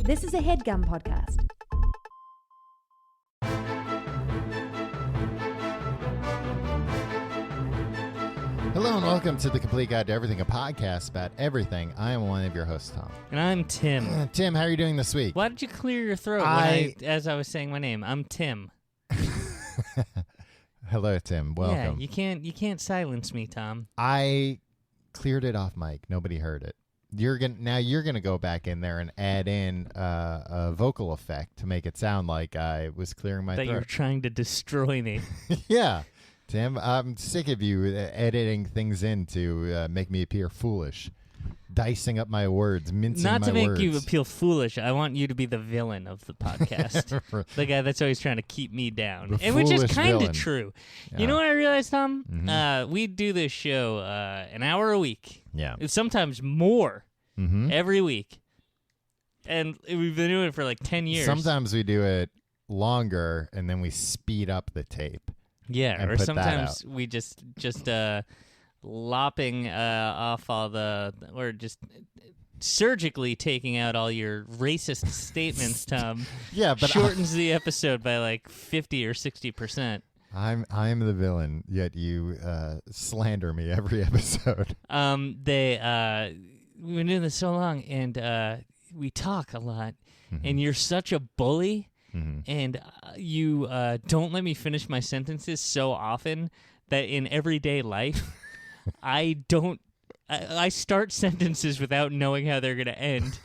This is a HeadGum podcast. Hello and welcome to The Complete Guide to Everything, a podcast about everything. I am one of your hosts, Tom. And I'm Tim. Tim, how are you doing this week? Why did you clear your throat as I was saying my name? I'm Tim. Hello, Tim. Welcome. Yeah, you can't silence me, Tom. I cleared it off mic. Nobody heard it. You're gonna go back in there and add in a vocal effect to make it sound like I was clearing my That throat. you're trying to destroy me. Yeah. Tim, I'm sick of you editing things in to make me appear foolish, dicing up my words, mincing my words. Not to make you appeal foolish. I want you to be the villain of the podcast. The guy that's always trying to keep me down. The Which is foolish kind villain. of true. Yeah. You know what I realized, Tom? Mhm. We do this show an hour a week. Yeah. It's sometimes more Mm-hmm. every week. And we've been doing it for like 10 years. Sometimes we do it longer, and then we speed up the tape. Yeah, and or put that sometimes we just lopping off all or just surgically taking out all your racist statements, Tom. Yeah, but shortens the episode by like 50 or 60%. I'm the villain, yet you slander me every episode. We've been doing this so long, and we talk a lot, Mm-hmm. and you're such a bully. Mm-hmm. And you don't let me finish my sentences so often that in everyday life, I start sentences without knowing how they're going to end,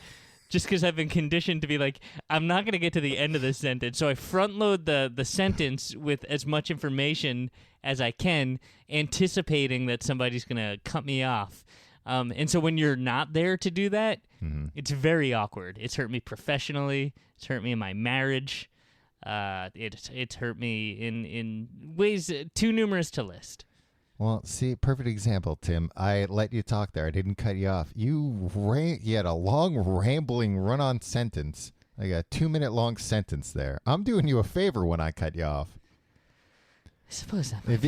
just because I've been conditioned to be like, I'm not going to get to the end of the sentence. So I front load the sentence with as much information as I can, anticipating that somebody's going to cut me off. And so when you're not there to do that, Mm-hmm. it's very awkward. It's hurt me professionally. It's hurt me in my marriage. It's hurt me in ways too numerous to list. Well, see, perfect example, Tim. I let you talk there. I didn't cut you off. You had a long, rambling, run-on sentence, like a 2-minute long sentence there. I'm doing you a favor when I cut you off. I suppose that If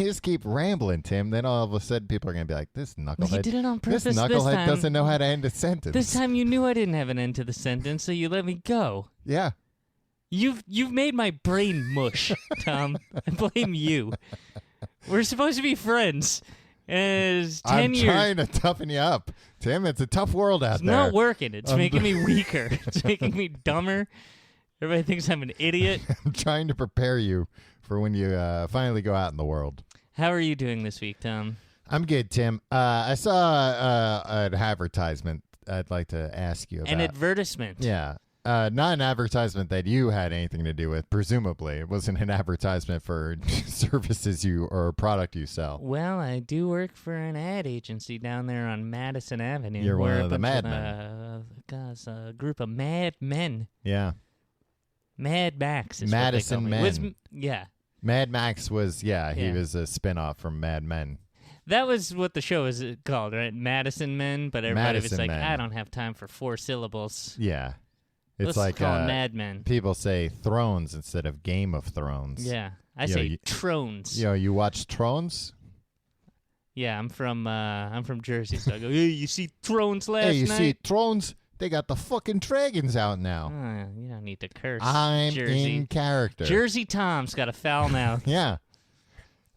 you just keep rambling, Tim, then all of a sudden people are going to be like, this knucklehead. You did it on purpose This this knucklehead time. doesn't know how to end a sentence. This time you knew I didn't have an end to the sentence, so you let me go. Yeah. You've made my brain mush, Tom. I blame you. We're supposed to be friends. And it's 10 I'm years. trying to toughen you up. Tim, it's a tough world out It's there. not working. It's making me weaker. It's making me dumber. Everybody thinks I'm an idiot. I'm trying to prepare you for when you finally go out in the world. How are you doing this week, Tom? I'm good, Tim. I saw an advertisement I'd like to ask you about. An advertisement. Yeah. Not an advertisement that you had anything to do with, presumably. It wasn't an advertisement for services or a product you sell. Well, I do work for an ad agency down there on Madison Avenue. You're one We're of the a bunch madmen. Guys, a group of mad men. Yeah. Mad Max is Madison what they call me. Men. Yeah. Mad Max was, he Yeah. was a spinoff from Mad Men. That was what the show is called, right? Madison Men, but everybody was Madison like, Men. I don't have time for 4 syllables. Yeah. It's Let's like call 'em Mad Men. people say Thrones instead of Game of Thrones. Yeah. I Yo, say you- Trones. You watch Thrones? Yeah, I'm from Jersey, so I go, hey, you see Thrones last Hey, you night? see Thrones? They got the fucking dragons out now. You don't need to curse. I'm Jersey. in character. Jersey Tom's got a foul mouth. Yeah.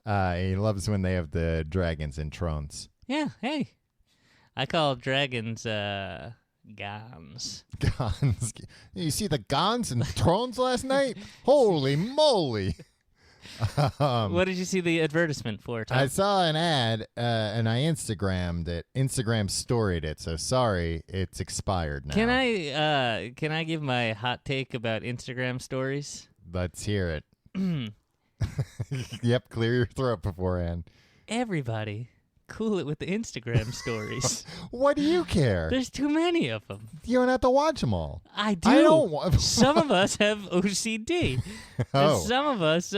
He loves when they have the dragons in Thrones. Yeah, hey. I call dragons gons. Gons. You see the Gons in Thrones last night? Holy moly. What did you see the advertisement for, Tom? I saw an ad and I Instagrammed it. Instagram storied it, so sorry, it's expired now. Can I give my hot take about Instagram stories? Let's hear it. Yep, clear your throat beforehand. Everybody, cool it with the Instagram stories. What do you care? There's too many of them. You don't have to watch them all. I do. I don't want. Some of us have OCD. Oh. And some of us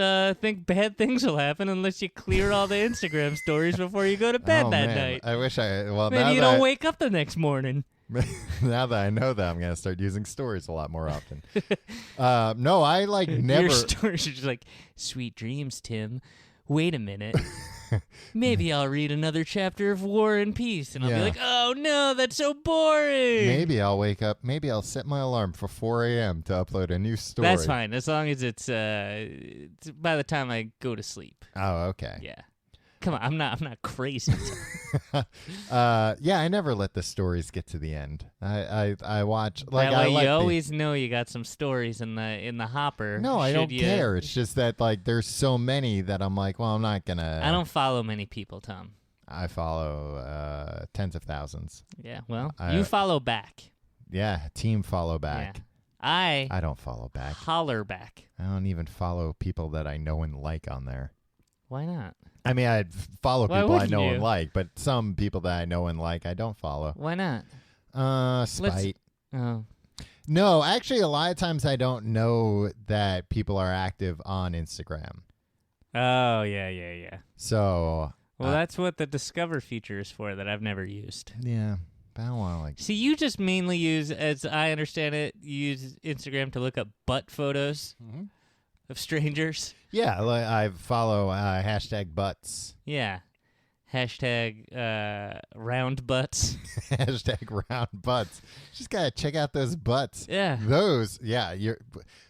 think bad things will happen unless you clear all the Instagram stories before you go to bed Oh, that man. night. I wish I. Well, Maybe now you that don't wake up the next morning. now that I know that, I'm gonna start using stories a lot more often. No, I like never. Your stories are just like, sweet dreams, Tim. wait a minute. Maybe I'll read another chapter of War and Peace, and I'll be Yeah. like, oh no, that's so boring. Maybe I'll wake up. Maybe I'll set my alarm for 4 a.m. to upload a new story. That's fine, as long as it's by the time I go to sleep. Oh, okay. Yeah. Come on, I'm not crazy. Yeah, I never let the stories get to the end. I watch like That I way like you the- always know you got some stories in the hopper. No, I should don't you- care. It's just that like there's so many that I'm like, well, I'm not gonna. I don't follow many people, Tom. I follow tens of thousands. Yeah, well, I- you follow back. Yeah, team follow back. Yeah. I I don't follow back. holler back. I don't even follow people that I know and like on there. Why not? I mean, I follow Why people I wouldn't know you? and like, but some people that I know and like, I don't follow. Why not? Spite. Oh, No, actually, a lot of times I don't know that people are active on Instagram. oh yeah. So, Well, that's what the Discover feature is for that I've never used. yeah, but I don't want to like. See, you just mainly use, as I understand it, you use Instagram to look up butt photos of strangers. Yeah, like I follow hashtag butts, Yeah. Hashtag round butts. hashtag round butts. Just gotta check out those butts. Yeah. Those, yeah. You're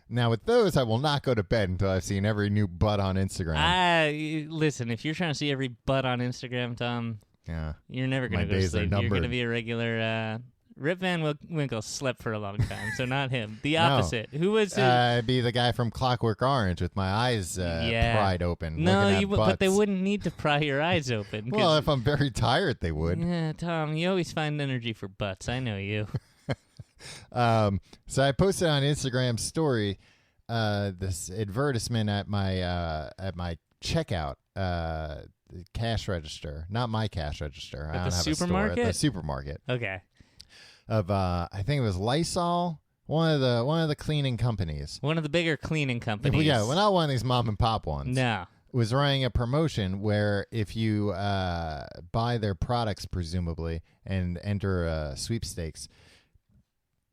now with those. I will not go to bed until I've seen every new butt on Instagram. Listen, if you're trying to see every butt on Instagram, Tom, Yeah, you're never My going to go to days are sleep. You're going to numbered. be a regular. Rip Van Winkle slept for a long time, so not him. The No. opposite. Who was it? I'd be the guy from Clockwork Orange with my eyes Yeah. pried open. no, looking at you. But they butts. wouldn't need to pry your eyes open. 'cause- Well, if I'm very tired, they would. yeah, Tom, you always find energy for butts. I know you. So I posted on Instagram story this advertisement at my checkout cash register, not my cash register. I At don't the have a store. At supermarket? the supermarket Okay. of I think it was Lysol, one of the cleaning companies. One of the bigger cleaning companies. Yeah, well, not one of these mom and pop ones. No. Was running a promotion where if you buy their products, presumably, and enter sweepstakes,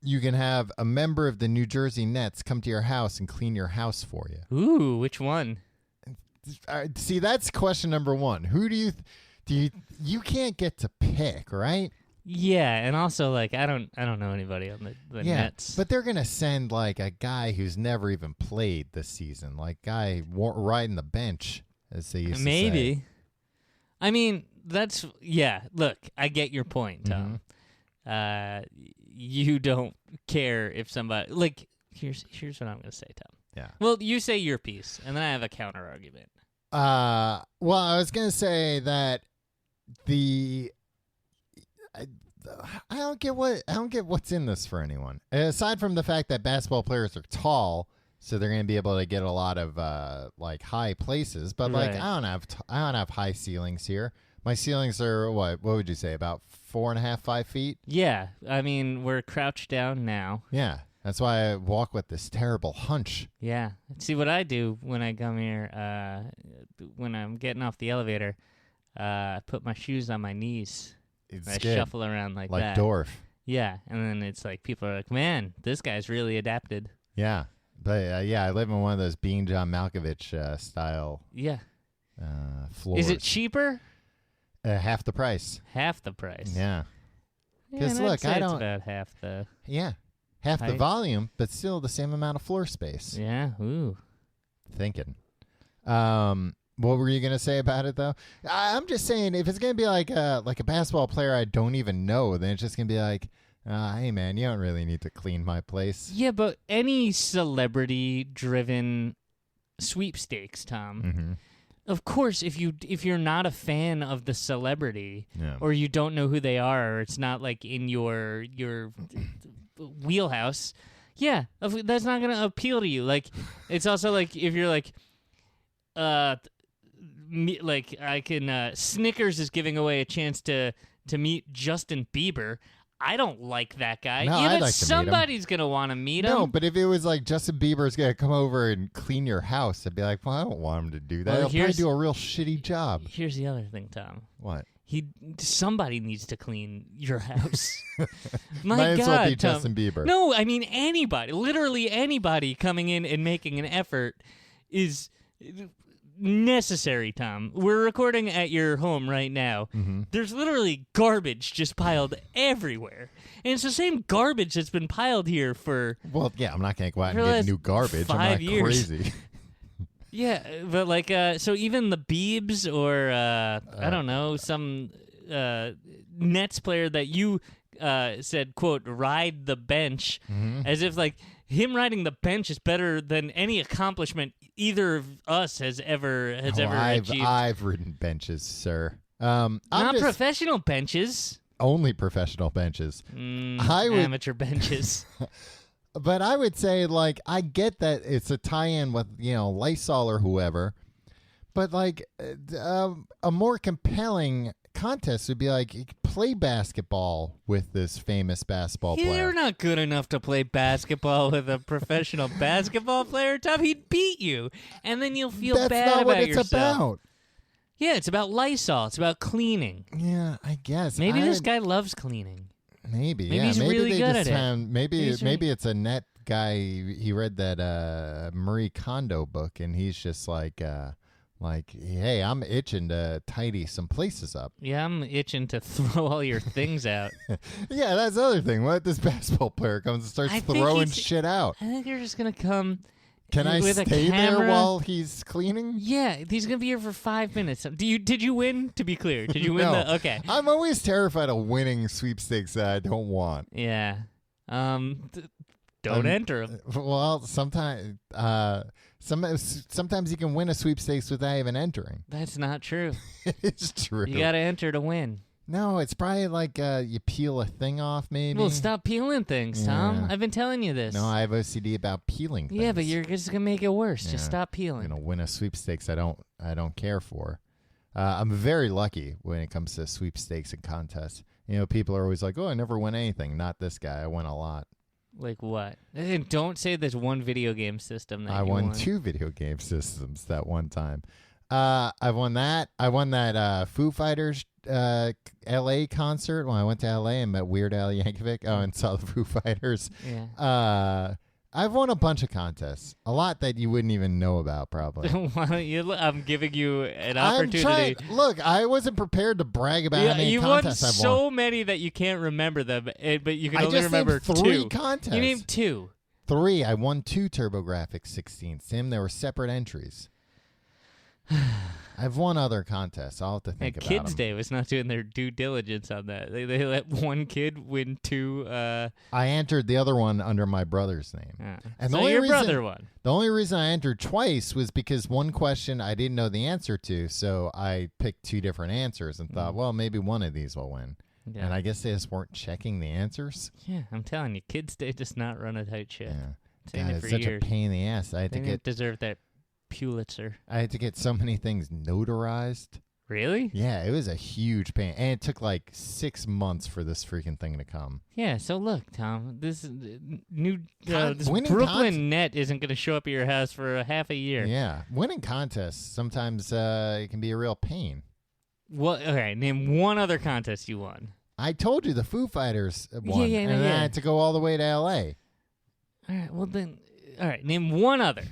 you can have a member of the New Jersey Nets come to your house and clean your house for you. Ooh, which one? See, that's question number one. Who do you can't get to pick, right? Yeah, and also like I don't know anybody on the Nets. But they're gonna send like a guy who's never even played this season, like guy riding the bench, as they used to say. Maybe. I mean, that's look, I get your point, Tom. You don't care if somebody like here's what I'm gonna say, Tom. Yeah. Well, you say your piece, and then I have a counter argument. Well, I was gonna say that I don't get what's in this for anyone. Aside from the fact that basketball players are tall, so they're gonna be able to get a lot of like high places. But like Right. I don't have high ceilings here. My ceilings are what would you say, about 4.5, 5 feet? Yeah, I mean we're crouched down now. Yeah. That's why I walk with this terrible hunch. Yeah. See what I do when I come here. When I'm getting off the elevator, I put my shoes on my knees. It's I good. shuffle around like that. Dorf. Yeah, and then it's like people are like, "Man, this guy's really adapted." Yeah. But yeah, I live in one of those Being John Malkovich style Yeah. floors. Is it cheaper? Half the price? Half the price. Yeah. Yeah, 'Cause and I'd look, say I it's don't- about half the. Yeah. Half the Height. volume, but still the same amount of floor space. Yeah. Ooh. Thinking. What were you gonna say about it though? I'm just saying, if it's gonna be like a basketball player I don't even know, then it's just gonna be like, hey man, you don't really need to clean my place. Yeah, but any celebrity-driven sweepstakes, Tom. Mm-hmm. Of course, if you're not a fan of the celebrity, Yeah. or you don't know who they are, or it's not like in your wheelhouse, yeah, that's not gonna appeal to you. Like, it's also like if you're like, like I can Snickers is giving away a chance to meet Justin Bieber. I don't like that guy. No, yeah, I'd but like to meet him. somebody's gonna want to meet him. No, but if it was like Justin Bieber's gonna come over and clean your house, I'd be like, well, I don't want him to do that. Well, He'll probably here's- do a real shitty job. Here's the other thing, Tom. What? Somebody needs to clean your house. My Might as God, well be Tom. Justin Bieber. No, I mean anybody, literally anybody coming in and making an effort is necessary, Tom. We're recording at your home right now. Mm-hmm. There's literally garbage just piled everywhere. And it's the same garbage that's been piled here for... Well, yeah, I'm not going to go out and For the get last new garbage. I'm 5 not years. crazy. Yeah, but like, so even the Biebs or, I don't know, some Nets player that you said, quote, ride the bench, as if like him riding the bench is better than any accomplishment either of us has ever achieved. I've ridden benches, sir. Not I'm just professional benches. only professional benches. I would- Amateur benches. But I would say, like, I get that it's a tie-in with, Lysol or whoever. But, like, a more compelling contest would be, like, play basketball with this famous basketball player. You're not good enough to play basketball with a professional basketball player, Tom. He'd beat you. And then you'll feel That's bad not about what it's yourself. about. Yeah, it's about Lysol. It's about cleaning. Yeah, I guess. Maybe this guy loves cleaning. Maybe, Maybe yeah. he's maybe really they good just at it. found, Maybe He's maybe it's a net guy. He read that Marie Kondo book, and he's just like, hey, I'm itching to tidy some places up. Yeah, I'm itching to throw all your things out. Yeah, that's the other thing. What if this basketball player comes and starts I think throwing he's- shit out? I think you're just going to come Can I with a stay there camera. while he's cleaning? Yeah, he's going to be here for 5 minutes. Did you win, to be clear? Did you win No. the... Okay. I'm always terrified of winning sweepstakes that I don't want. Yeah. Don't enter 'em. Well, sometimes you can win a sweepstakes without even entering. That's not true. It's true. You got to enter to win. No, it's probably like you peel a thing off, maybe. Well, stop peeling things, Tom. Yeah. I've been telling you this. No, I have OCD about peeling things. Yeah, but you're just going to make it worse. Just Yeah. stop I'm peeling. gonna win a sweepstakes I don't care for. I'm very lucky when it comes to sweepstakes and contests. People are always like, "Oh, I never win anything." Not this guy. I won a lot. Like what? And don't say there's one video game system that I you won 2 video game systems that one time. I've won that. I won that Foo Fighters L.A. concert when I went to L.A. and met Weird Al Yankovic. Oh, and saw the Foo Fighters. Yeah. I've won a bunch of contests, a lot that you wouldn't even know about, probably. Why don't you? I'm giving you an opportunity. Look, I wasn't prepared to brag about how many you won contests I've so won. many that you can't remember them, but you can I only just remember named 3 2. contests. You named 2. 3. I won 2 TurboGrafx 16s. Tim, there were separate entries. I've won other contests. I'll have to think And about Kids them. Day was not doing their due diligence on that. They let one kid win 2. I entered the other one under my brother's name. And the so only your reason- brother won. The only reason I entered twice was because one question I didn't know the answer to, so I picked 2 different answers and thought, well, maybe one of these will win. Yeah. And I guess they just weren't checking the answers. Yeah, I'm telling you, Kids Day does not run a tight ship. Yeah. Saying God, it it's for such years. a pain in the ass. I had They to didn't get deserve that Pulitzer. so many things notarized. Really? Yeah, it was a huge pain, and it took like 6 months for this freaking thing to come. Yeah. So look, Tom, this new Con- this winning Brooklyn net isn't going to show up at your house for a half a year. Yeah, winning contests sometimes it can be a real pain. Well, okay. Name one other contest you won. I told you the Foo Fighters won, yeah, and then yeah. I had to go all the way to L.A. All right. Well then, all right. Name one other.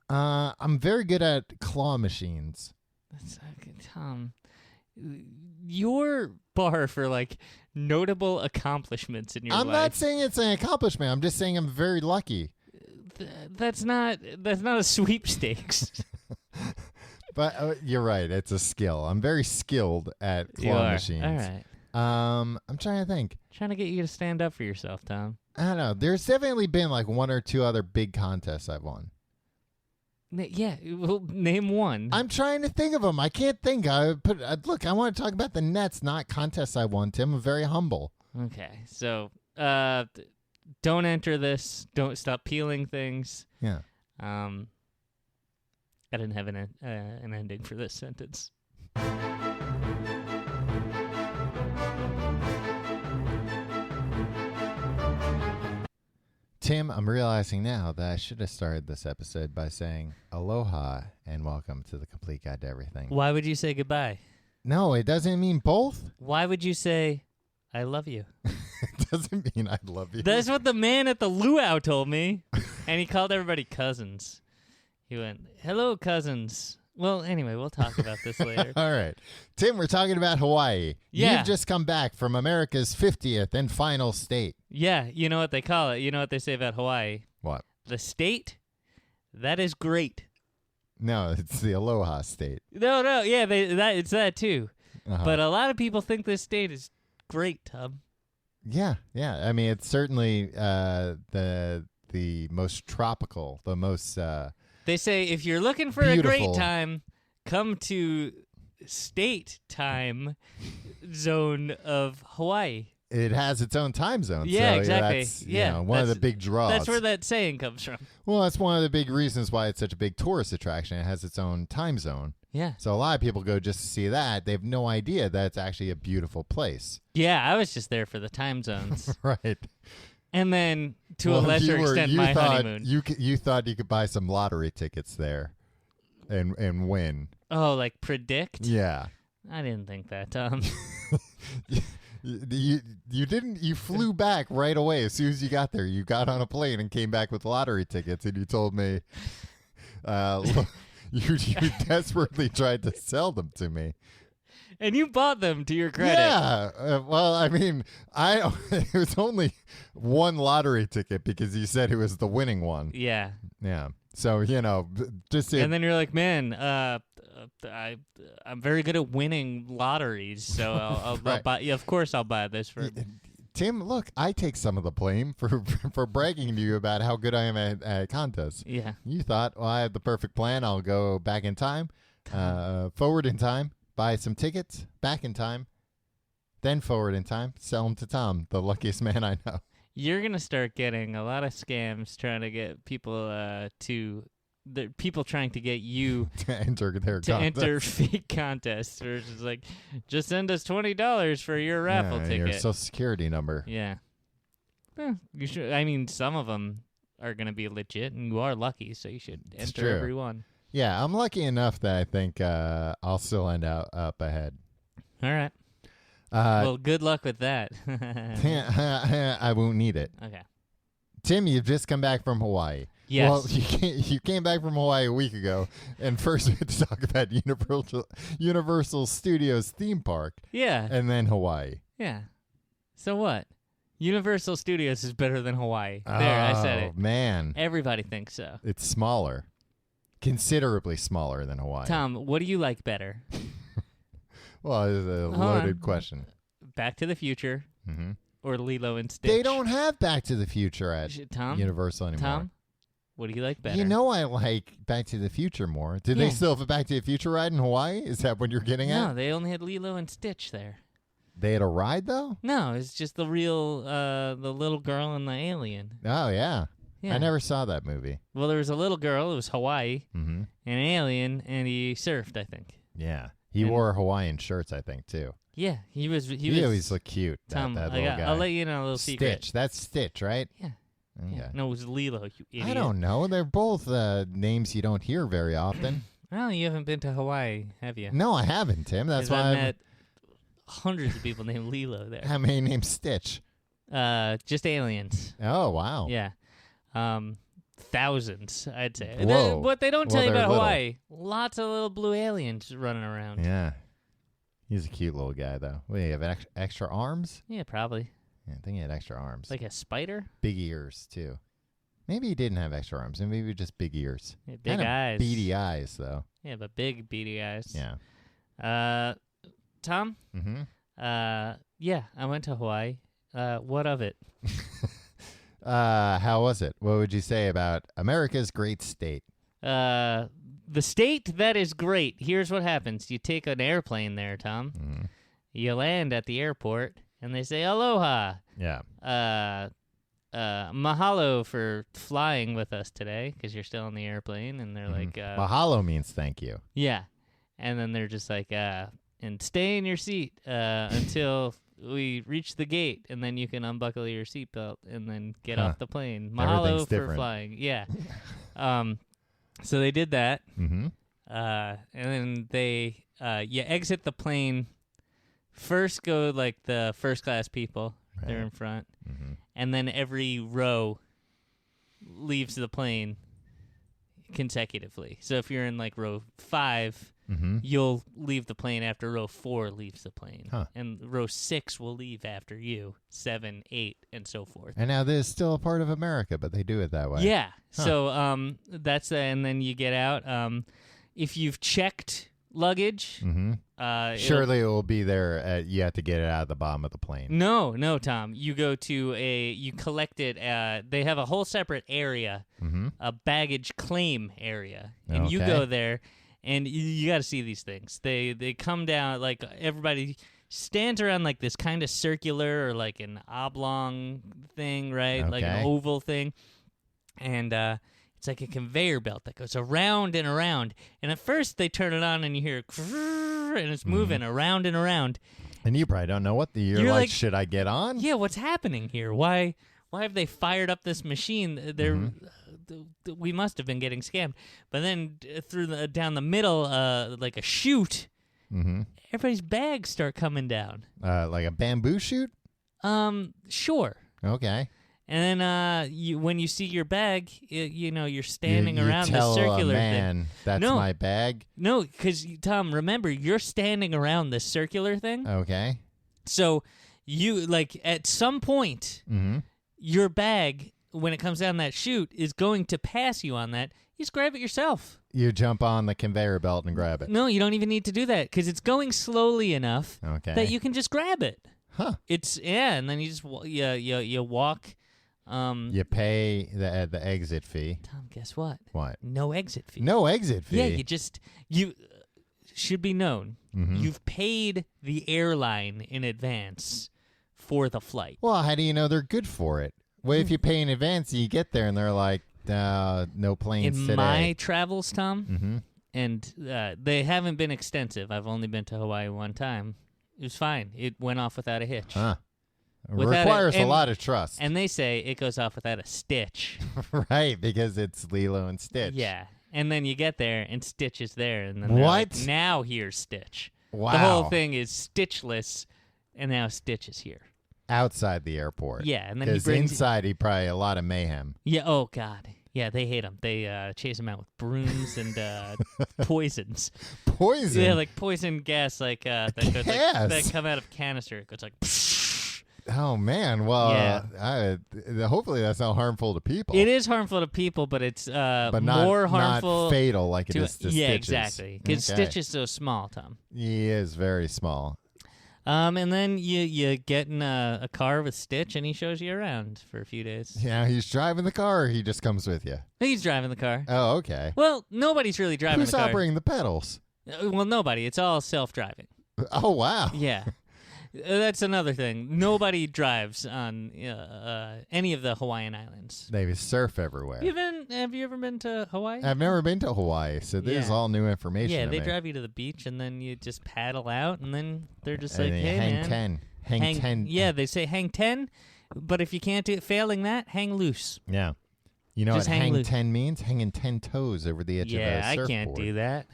I'm very good at claw machines. That's okay, Tom. Your bar for like notable accomplishments in your I'm life. not saying it's an accomplishment. I'm just saying I'm very lucky. That's not a sweepstakes. But you're right. It's a skill. I'm very skilled at You claw are. machines. All right. I'm trying to think. Trying to get you to stand up for yourself, Tom. I don't know. There's definitely been like 1 or 2 other big contests I've won. Yeah, well, name one. I'm trying to think of them. I can't think. Look, I want to talk about the Nets, not contests I won, Tim. I'm very humble. Okay, so don't enter this. Don't stop peeling things. Yeah. I didn't have an ending for this sentence. Tim, I'm realizing now that I should have started this episode by saying aloha and welcome to the Complete Guide to Everything. Why would you say goodbye? No, it doesn't mean both. Why would you say I love you? It doesn't mean I love you. That's what the man at the luau told me. And he called everybody cousins. He went, "Hello, cousins. Well, anyway, we'll talk about this later. All right. Tim, we're talking about Hawaii. Yeah. You've just come back from America's 50th and final state. Yeah, you know what they call it. You know what they say about Hawaii. What? The state, that is great. No, it's the Aloha state. No, yeah, it's that too. Uh-huh. But a lot of people think this state is great, Tom. Yeah. I mean, it's certainly the most tropical, the most They say if you're looking for a beautiful. great time, come to state time zone of Hawaii. it has its own time zone. Yeah, so exactly. That's, Yeah, one of the that's- big draws. That's where that saying comes from. Well, that's one of the big reasons why it's such a big tourist attraction. It has its own time zone. Yeah. So a lot of people go just to see that. They have no idea that it's actually a beautiful place. Yeah, I was just there for the time zones. Right. And then, to Well, a lesser extent, my thought honeymoon. You thought you could buy some lottery tickets there and win. Oh, like predict? Yeah. I didn't think that, Tom. You didn't. You flew back right away as soon as you got there. You got on a plane and came back with lottery tickets, and you told me, look, you desperately tried to sell them to me. And you bought them, to your credit. Yeah. Well, I mean, it was only one lottery ticket because you said it was the winning one. Yeah. Yeah. So just And then you're like, man, I'm very good at winning lotteries, so I'll Right. buy. Yeah, of course, I'll buy this for. Tim, look, I take some of the blame for bragging to you about how good I am at contests. Yeah. You thought, well, I have the perfect plan. I'll go back in time, forward in time, buy some tickets, back in time, then forward in time, sell them to Tom, the luckiest man I know. You're gonna start getting a lot of scams trying to get people people trying to get you To enter their to contest. enter fake contests, or just like, just send us $20 for your raffle Yeah, ticket. your social security number. Yeah. You should. I mean, some of them are gonna be legit, and you are lucky, so you should It's enter true. every one. Yeah, I'm lucky enough that I think I'll still end up ahead. All right. Uh, Well, good luck with that. I won't need it. Okay. Tim, you've just come back from Hawaii. Yes. Well, you came back from Hawaii a week ago, and first we had to talk about Universal Studios theme park, Yeah. and then Hawaii. Yeah. So what? Universal Studios is better than Hawaii. There, I said it. Oh, man. Everybody thinks so. It's smaller. Considerably smaller than Hawaii. Tom, what do you like better? Well, it's a Hold loaded on. question. Back to the Future Hmm or Lilo and Stitch? They don't have Back to the Future at Tom, Universal anymore. Tom, what do you like better? You know I like Back to the Future more. Did they Yeah. still have a Back to the Future ride in Hawaii? Is that what you're getting No, at? they only had Lilo and Stitch there. They had a ride, though? No, it's just the real, the little girl and the alien. Oh, yeah. Yeah. I never saw that movie. Well, there was a little girl. It was Hawaii, Mm-hmm. an alien, and he surfed, I think. Yeah. He And- wore Hawaiian shirts, I think, too. Yeah, he was. He always looked cute, Tom, that little guy. I'll let you know a little secret. Stitch. That's Stitch, right? Yeah. Okay. Yeah. No, it was Lilo, you idiot. I don't know. They're both names you don't hear very often. Well, you haven't been to Hawaii, have you? No, I haven't, Tim. That's 'Cause why I I'm... met hundreds of people named Lilo there. How many names Stitch? Just aliens. Oh, wow. Yeah. Thousands, I'd say. Whoa. What they don't Well, tell you they're about little. Hawaii, lots of little blue aliens running around. Yeah. He's a cute little guy, though. Wait, you have extra arms? Yeah, probably. Yeah, I think he had extra arms. Like a spider? Big ears, too. Maybe he didn't have extra arms. Maybe just big ears. Yeah, big Kinda eyes. beady eyes, though. Yeah, but big beady eyes. Yeah. Tom? Mm-hmm. Yeah, I went to Hawaii. What of it? How was it? What would you say about America's great state? The state that is great. Here's what happens. You take an airplane there, Tom. Mm. You land at the airport, and they say, aloha. Yeah. Mahalo for flying with us today, because you're still on the airplane. And they're like, Mahalo means thank you. yeah. And then they're just like, and stay in your seat until we reach the gate, and then you can unbuckle your seatbelt and then get Huh. off the plane. Mahalo Everything's for different. flying. Yeah. So they did that. Mm-hmm. And then they, you exit the plane. First go like the first class people. They're Right. in front. Mm-hmm. And then every row leaves the plane. consecutively. So if you're in like row 5, Mm-hmm. you'll leave the plane after row 4 leaves the plane. Huh. And row 6 will leave after you, 7, 8, and so forth. And now this is still a part of America, but they do it that way. Yeah. Huh. So that's and then you get out. If you've checked luggage, Mm-hmm. it'll- Surely it will be there. You have to get it out of the bottom of the plane. No, Tom. You go to you collect it. They have a whole separate area, Mm-hmm. a baggage claim area, and you Okay. go there, and you got to see these things. They come down like everybody stands around like this kind of circular or like an oblong thing, right? Like an Okay. oval thing, and it's like a conveyor belt that goes around and around. And at first they turn it on, and you hear, and it's moving around and around. And you probably don't know what you're You're like, like- should I get on? Yeah, what's happening here? Why have they fired up this machine? They're we must have been getting scammed. But then down the middle, like a chute, Mm-hmm. everybody's bags start coming down. Like a bamboo shoot? Sure. Okay. And then when you see your bag, you're standing you around tell the circular a thing. man, that's No. my bag. No, because Tom, remember, you're standing around the circular thing. Okay. So you like at some point. Mm-hmm. Your bag, when it comes down that chute, is going to pass you on that. You just grab it yourself. You jump on the conveyor belt and grab it. No, you don't even need to do that because it's going slowly enough Okay. that you can just grab it. Huh. And then you just you walk. You pay the exit fee. Tom, guess what? What? No exit fee. No exit fee. Yeah, you should be known. Mhm. You've paid the airline in advance for the flight. Well, how do you know they're good for it? What if you pay in advance and you get there and they're like, no planes In today? my travels, Tom, Mm-hmm. and they haven't been extensive. I've only been to Hawaii one time. It was fine. It went off without a hitch. Huh. Without Requires a and- lot of trust. And they say it goes off without a stitch. Right, because it's Lilo and Stitch. Yeah. And then you get there and Stitch is there. And then they're like, What? now here's Stitch. Wow. The whole thing is stitchless, and now Stitch is here. Outside the airport. Yeah, and then he Because brings... inside, he probably a lot of mayhem. Yeah, oh, God. Yeah, they hate him. They chase him out with brooms and poisons. Poison. Yeah, like poison gas, that goes like, Gas? that come out of canister. It goes like... Oh, man. Well, Yeah. hopefully that's not harmful to people. It is harmful to people, but it's but not, more harmful not fatal like it to is to yeah, Stitches. exactly. Because Okay. Stitch is so small, Tom. He is very small. And then you get in a car with Stitch, and he shows you around for a few days. Yeah, he's driving the car or he just comes with you? He's driving the car. Oh, okay. Well, nobody's really driving Who's the car. operating the pedals? Well, nobody. It's all self-driving. Oh, wow. Yeah. That's another thing. Nobody drives on any of the Hawaiian islands. They surf everywhere. Have you ever been to Hawaii? I've never been to Hawaii, so this is Yeah. all new information Yeah, to they me. drive you to the beach, and then you just paddle out, and then they're just And like, they hey, hang man. 10. Hang 10. Yeah, they say hang 10, but if you can't do it, failing that, hang loose. Yeah. You know Just what hang hang loose. 10 means? Hanging 10 toes over the edge of a Yeah, I surfboard. can't do that.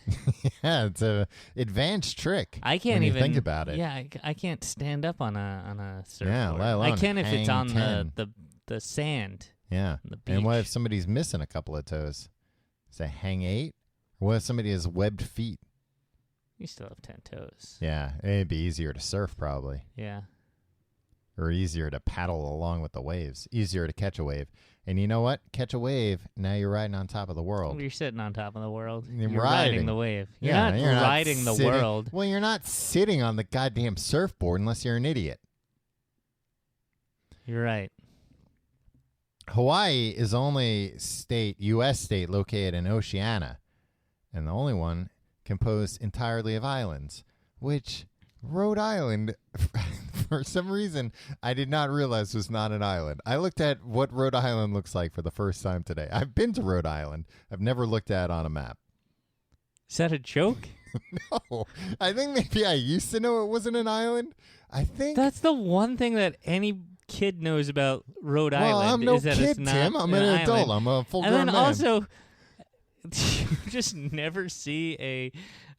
Yeah, it's a advanced trick. I can't when even you think about it. Yeah, I can't stand up on a surfboard. Yeah, let I alone can if it's hang on 10. the sand. Yeah. The And what beach. if somebody's missing a couple of toes? Say hang 8? Or what if somebody has webbed feet? You still have 10 toes. Yeah, it'd be easier to surf probably. Yeah. Or easier to paddle along with the waves. Easier to catch a wave. And you know what? Catch a wave, now you're riding on top of the world. You're sitting on top of the world. You're You're riding. riding the wave. You're Yeah, not you're riding the sitting- world. Well, you're not sitting on the goddamn surfboard unless you're an idiot. You're right. Hawaii is the only state, U.S. state, located in Oceania, and the only one composed entirely of islands, which Rhode Island, for some reason, I did not realize was not an island. I looked at what Rhode Island looks like for the first time today. I've been to Rhode Island. I've never looked at it on a map. Is that a joke? No, I think maybe I used to know it wasn't an island. I think. That's the one thing that any kid knows about Rhode Well, Island. I'm no is that kid, it's not Tim. I'm an an adult. island. I'm a full-grown And then man. also, you just never see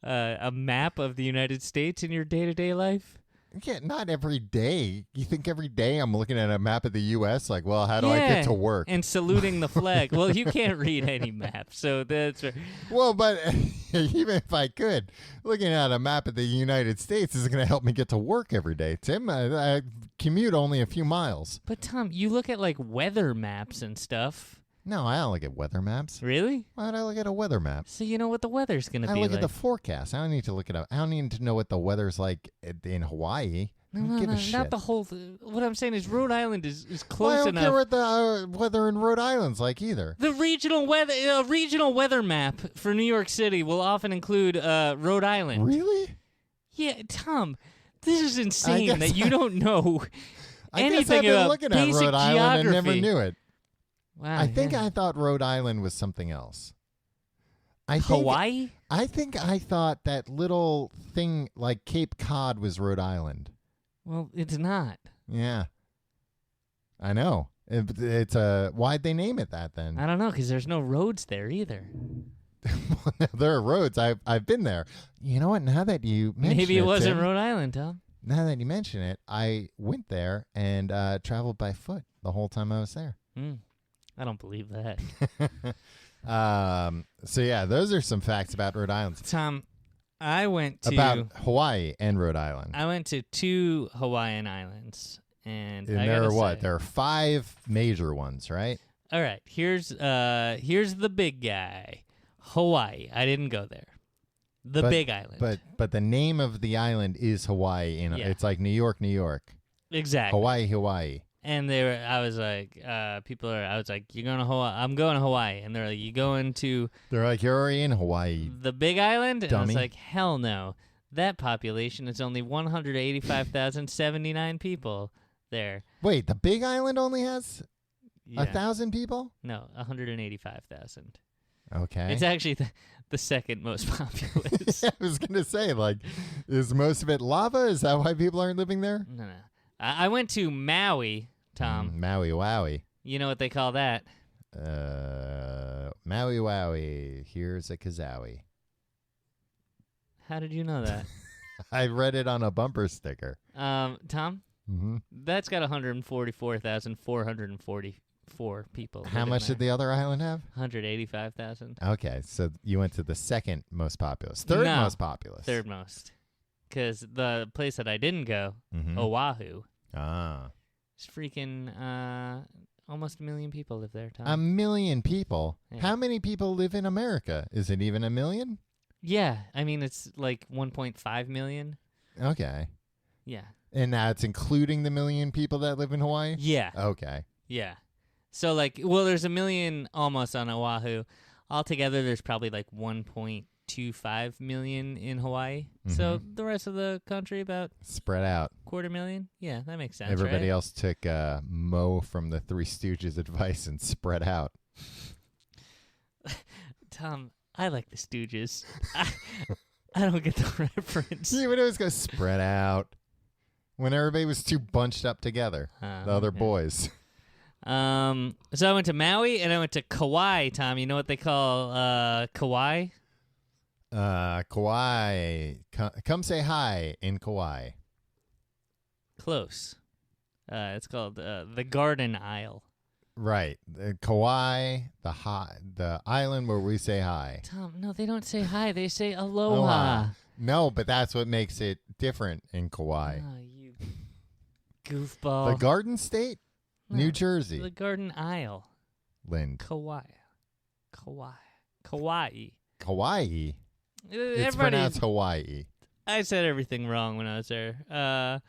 a map of the United States in your day-to-day life. Yeah, not every day. You think every day I'm looking at a map of the U.S. like, well, how do I get to work? And saluting the flag. Well, you can't read any map, so that's right. Well, but even if I could, looking at a map of the United States is going to help me get to work every day, Tim. I commute only a few miles. But Tom, you look at like weather maps and stuff. No, I don't look at weather maps. Really? Why would I look at a weather map? So you know what the weather's going to I be look like. at the forecast. I don't need to look it up. I don't need to know what the weather's like in Hawaii. I don't give a shit. Not the whole. What I'm saying is Rhode Island is Well, close I don't enough. care what the weather in Rhode Island's like either. The regional weather map for New York City will often include Rhode Island. Really? Yeah, Tom, this is insane guess that you don't know I guess anything I've been about looking at basic Rhode Island and never geography. knew it. Wow, I think yeah. I thought Rhode Island was something else. Hawaii. I think I thought that little thing like Cape Cod was Rhode Island. Well, it's not. Yeah. I know. It's why'd they name it that then? I don't know because there's no roads there either. There are roads. I've been there. You know what? Now that you mention Maybe it wasn't Tim, Rhode Island, Tom. now that you mention it, I went there and traveled by foot the whole time I was there. I don't believe that. So yeah, those are some facts about Rhode Island. Tom, I went to About Hawaii and Rhode Island. I went to 2 Hawaiian islands, and And I there gotta are what? say- There are 5 major ones, right? All right, here's the big guy, Hawaii. I didn't go there. The But- big island. But the name of the island is Hawaii. Yeah. It's like New York, New York. exactly. Hawaii. And I was like, I was like, you're going to Hawaii? I'm going to Hawaii. And they're like, you going to They're like, you're already in Hawaii. the big island? And I was Dummy. like, hell no. That population is only 185,079 people there. Wait, the big island only has Yeah. 1,000 people? No, 185,000. Okay. It's actually the second most populous. I was going to say, like, is most of it lava? Is that why people aren't living there? No. I went to Maui, Tom. Maui Wowie. You know what they call that? Maui Wowie. Here's a kazowie. How did you know that? I read it on a bumper sticker. Tom, Mm-hmm. that's got 144,444 people. How living much did there. the other island have? 185,000. Okay, so you went to the second most populous. Third No. most populous. Third most. Because the place that I didn't go, Mhm. Oahu, Ah. is freaking almost 1 million people live there, Tom. 1 million people? Yeah. How many people live in America? Is it even 1 million? Yeah, I mean, it's like 1.5 million. Okay. Yeah. And that's including the 1 million people that live in Hawaii? Yeah. Okay. Yeah. So, like, well, there's 1 million almost on Oahu. Altogether, there's probably like 1.25 million in Hawaii. So the rest of the country, about Spread out. 250,000. Yeah, that makes sense. Everybody right? else took Mo from the Three Stooges advice and spread out. Tom, I like the Stooges. I don't get the reference. You would always go spread out when everybody was too bunched up together. The other okay. boys. So I went to Maui and I went to Kauai, Tom. You know what they call Kauai? Kauai. Come say hi in Kauai. Close. It's called the Garden Isle. Right. Kauai, the island where we say hi. Tom, no, they don't say hi. They say aloha. Aloha. No, but that's what makes it different in Kauai. Oh, you goofball. The Garden State? No, New Jersey. The Garden Isle. Lind. Kauai. Kauai. Hawaii. It's Everybody, pronounced Hawaii. I said everything wrong when I was there.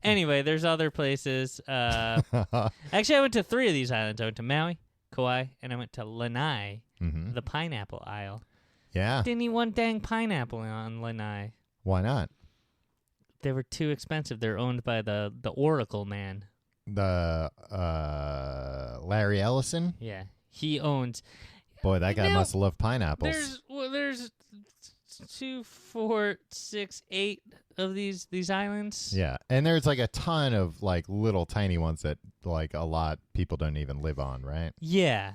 Anyway, there's other places. Actually, I went to 3 of these islands. I went to Maui, Kauai, and I went to Lanai, Mhm. the Pineapple Isle. Yeah. Didn't eat one dang pineapple on Lanai. Why not? They were too expensive. They're owned by the Oracle man. The Larry Ellison? Yeah, he owns. Boy, that guy Now, must love pineapples. There's 2, 4, 6, 8 of these islands. Yeah. And there's like a ton of like little tiny ones that like a lot people don't even live on, right? Yeah.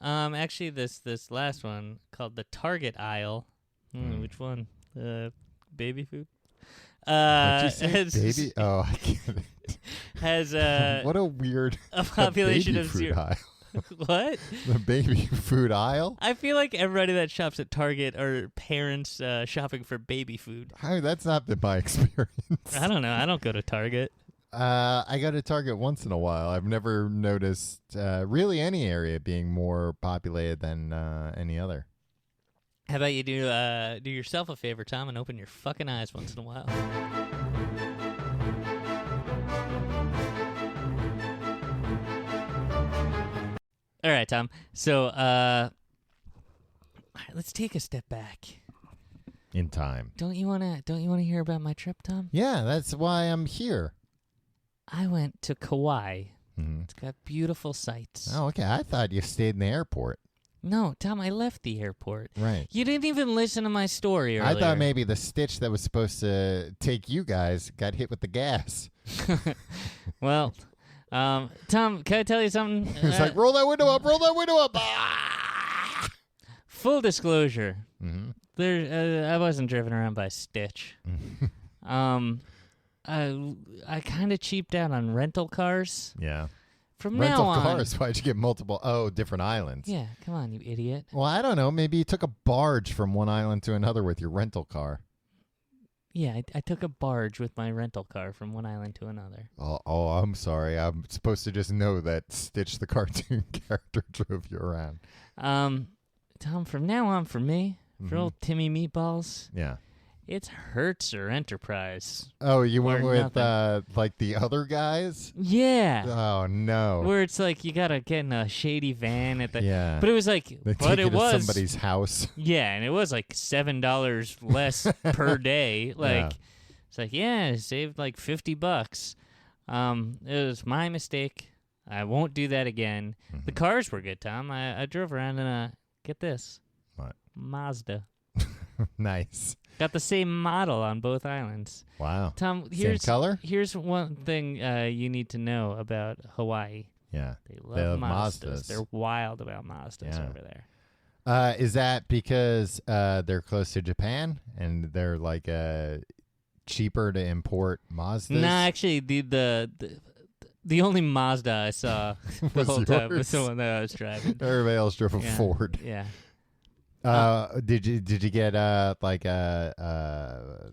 Actually, this last one called the Target Isle. Which one? Baby food. What'd you say, has baby? Oh, I get it. has What a weird a population baby of food 0. aisle. What? The baby food aisle? I feel like everybody that shops at Target are parents shopping for baby food. That's not been my experience. I don't know. I don't go to Target. I go to Target once in a while. I've never noticed really any area being more populated than any other. How about you do yourself a favor, Tom, and open your fucking eyes once in a while? All right, Tom. So, all right, let's take a step back. In time. Don't you wanna hear about my trip, Tom? Yeah, that's why I'm here. I went to Kauai. Mhm. It's got beautiful sights. Oh, okay. I thought you stayed in the airport. No, Tom, I left the airport. Right. You didn't even listen to my story earlier. I thought maybe the Stitch that was supposed to take you guys got hit with the gas. Well, Tom, can I tell you something? It's like, roll that window up, roll that window up. Ah! Full disclosure, Mhm. I wasn't driven around by Stitch. I kind of cheaped out on rental cars. Yeah. From Rental now on, cars. Why'd you get multiple? Oh, different islands. yeah, come on, you idiot. Well, I don't know. Maybe you took a barge from one island to another with your rental car. Yeah, I took a barge with my rental car from one island to another. Oh, I'm sorry. I'm supposed to just know that Stitch the cartoon character drove you around. Tom, from now on, for me, for Mhm. old Timmy Meatballs, Yeah. it's Hertz or Enterprise. Oh, you went Or with nothing. like the other guys? Yeah. Oh no. Where it's like you gotta get in a shady van at the. Yeah. But it was like, They but take you it to was somebody's house. Yeah, and it was like $7 less per day. Like Yeah. it's like, yeah, I saved like $50. It was my mistake. I won't do that again. The cars were good, Tom. I drove around in a get this. What? Mazda. Nice. Got the same model on both islands. Wow. Tom, Same color? here's one thing you need to know about Hawaii. Yeah. They love Mazdas. Mazdas. They're wild about Mazdas Yeah. over there. Is that because they're close to Japan and they're like cheaper to import Mazdas? No, actually, the only Mazda I saw the Was whole time was yours? the one that I was driving. Everybody else drove a Yeah. Ford. Yeah. Did you get like a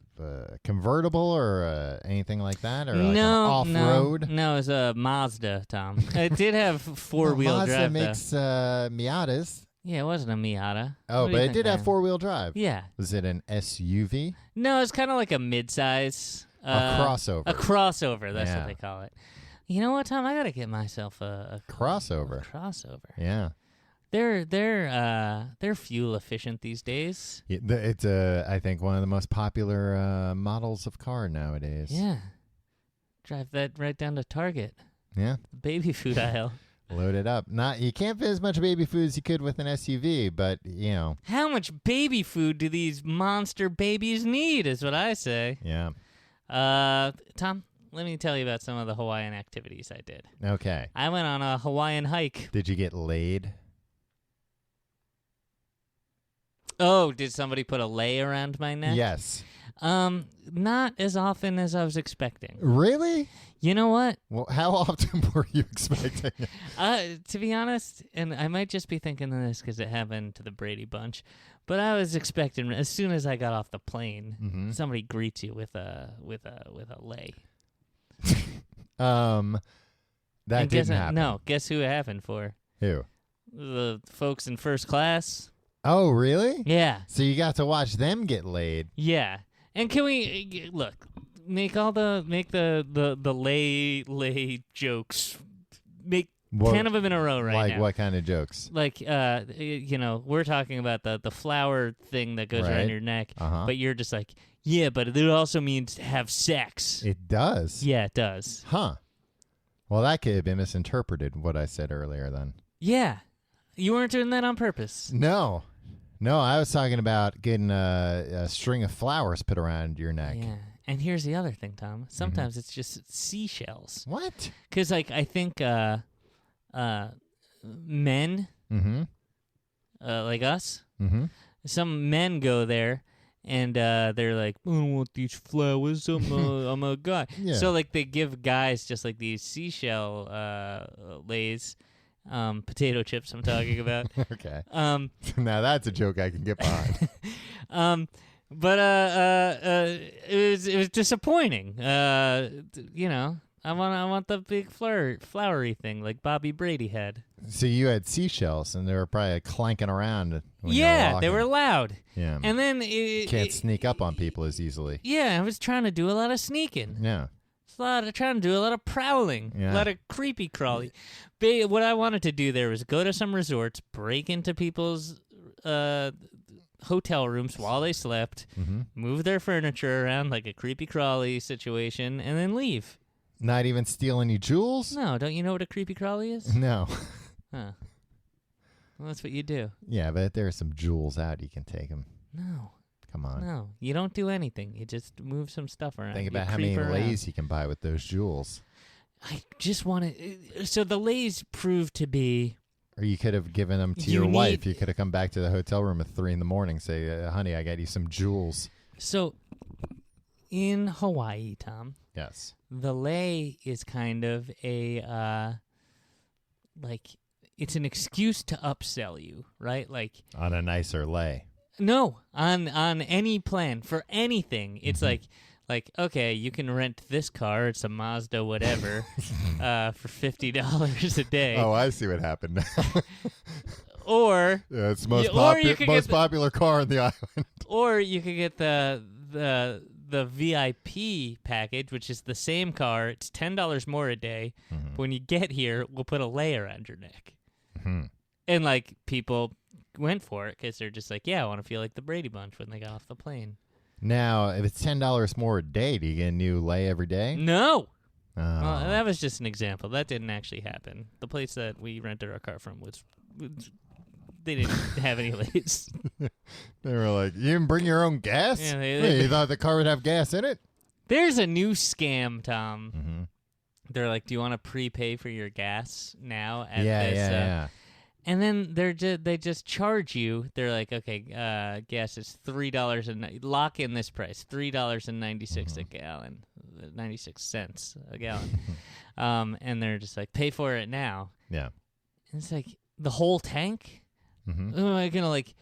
convertible or anything like that, or like an off road? No, it was a Mazda, Tom. It did have four-wheel Mazda drive. makes Miatas. Yeah, it wasn't a Miata. Oh, What do but you it think did I have am? 4-wheel drive. Yeah. Was it an SUV? No, it's kind of like a midsize. A crossover. A crossover, that's Yeah. what they call it. You know what, Tom? I got to get myself a Crossover. crossover. Yeah. They're fuel efficient these days. It's I think one of the most popular models of car nowadays. Yeah. Drive that right down to Target, Yeah. the baby food aisle. Load it up. You can't fit as much baby food as you could with an SUV, but you know. How much baby food do these monster babies need is what I say. Yeah. Tom, let me tell you about some of the Hawaiian activities I did. Okay. I went on a Hawaiian hike. Did you get laid? Oh, did somebody put a lei around my neck? Yes. Not as often as I was expecting. Really? You know what? Well, how often were you expecting it? To be honest, and I might just be thinking of this because it happened to the Brady Bunch, but I was expecting as soon as I got off the plane, Mhm. somebody greets you with a lei. That And didn't happen. No, guess who it happened for? Who? The folks in first class. Oh, really? Yeah, So you got to watch them get laid. yeah. And can we look? Make the lay jokes. Make What, 10 of them in a row right like now. what kind of jokes? Like we're talking about the flower thing that goes Right. around your neck, Uh-huh. but you're just like, yeah, but it also means to have sex. It does. Yeah, it does. Huh. Well, that could have been misinterpreted, what I said earlier then. Yeah, you weren't doing that on purpose. No, I was talking about getting a string of flowers put around your neck. Yeah, and here's the other thing, Tom. Sometimes it's just seashells. What? Because like I think men Mm-hmm. like us, Mm-hmm. some men go there and they're like, I don't want these flowers. I'm a guy. Yeah. So like they give guys just like these seashell Lays, potato chips. I'm talking about. Okay. Um, Now that's a joke I can get behind. but it was disappointing. You know, I want the big flowery thing like Bobby Brady had. So you had seashells, and they were probably clanking around. When you Yeah, they were walking. loud. Yeah. And then Can't sneak up on people as easily. Yeah, I was trying to do a lot of sneaking. Yeah. Trying to do a lot of prowling, Yeah. a lot of creepy crawly. What I wanted to do there was go to some resorts, break into people's hotel rooms while they slept, Mm-hmm. move their furniture around like a creepy crawly situation, and then leave. Not even steal any jewels? No, don't you know what a creepy crawly is? No. Huh. Well, that's what you do. Yeah, but there are some jewels out. You can take them. No, Come on. no, you don't do anything. You just move some stuff around. Think You about how many creep around. Lays you can buy with those jewels. I just want to. So the Lays proved to be. Or you could have given them to You your wife. need- You could have come back to the hotel room at 3 a.m. Say, honey, I got you some jewels. So in Hawaii, Tom, Yes. the lei is kind of a like it's an excuse to upsell you, right? Like On a nicer lay. no, on any plan for anything. It's like okay, you can rent this car, it's a Mazda whatever, for $50 a day. Oh, I see what happened now. Or Yeah, it's the most, or you could most get popular car on the island. or you could get the VIP package, which is the same car. It's $10 more a day. But when you get here, we'll put a lei around your neck. Mhm. And like people went for it because they're just like, yeah, I want to feel like the Brady Bunch when they got off the plane. Now, if it's $10 more a day, do you get a new lay every day? No, Oh. well, that was just an example. That didn't actually happen. The place that we rented our car from was they didn't have any leis. They were like, you didn't bring your own gas? Yeah, Wait, you thought the car would have gas in it? There's a new scam, Tom. Mm-hmm. They're like, do you want to prepay for your gas now? At Yeah, this, yeah. And then they just charge you. They're like, okay, gas is $3 and lock in this price, $3.96 a gallon, 96 cents a gallon. And they're just like, pay for it now. Yeah. And it's like the whole tank. Mm-hmm. Am I gonna like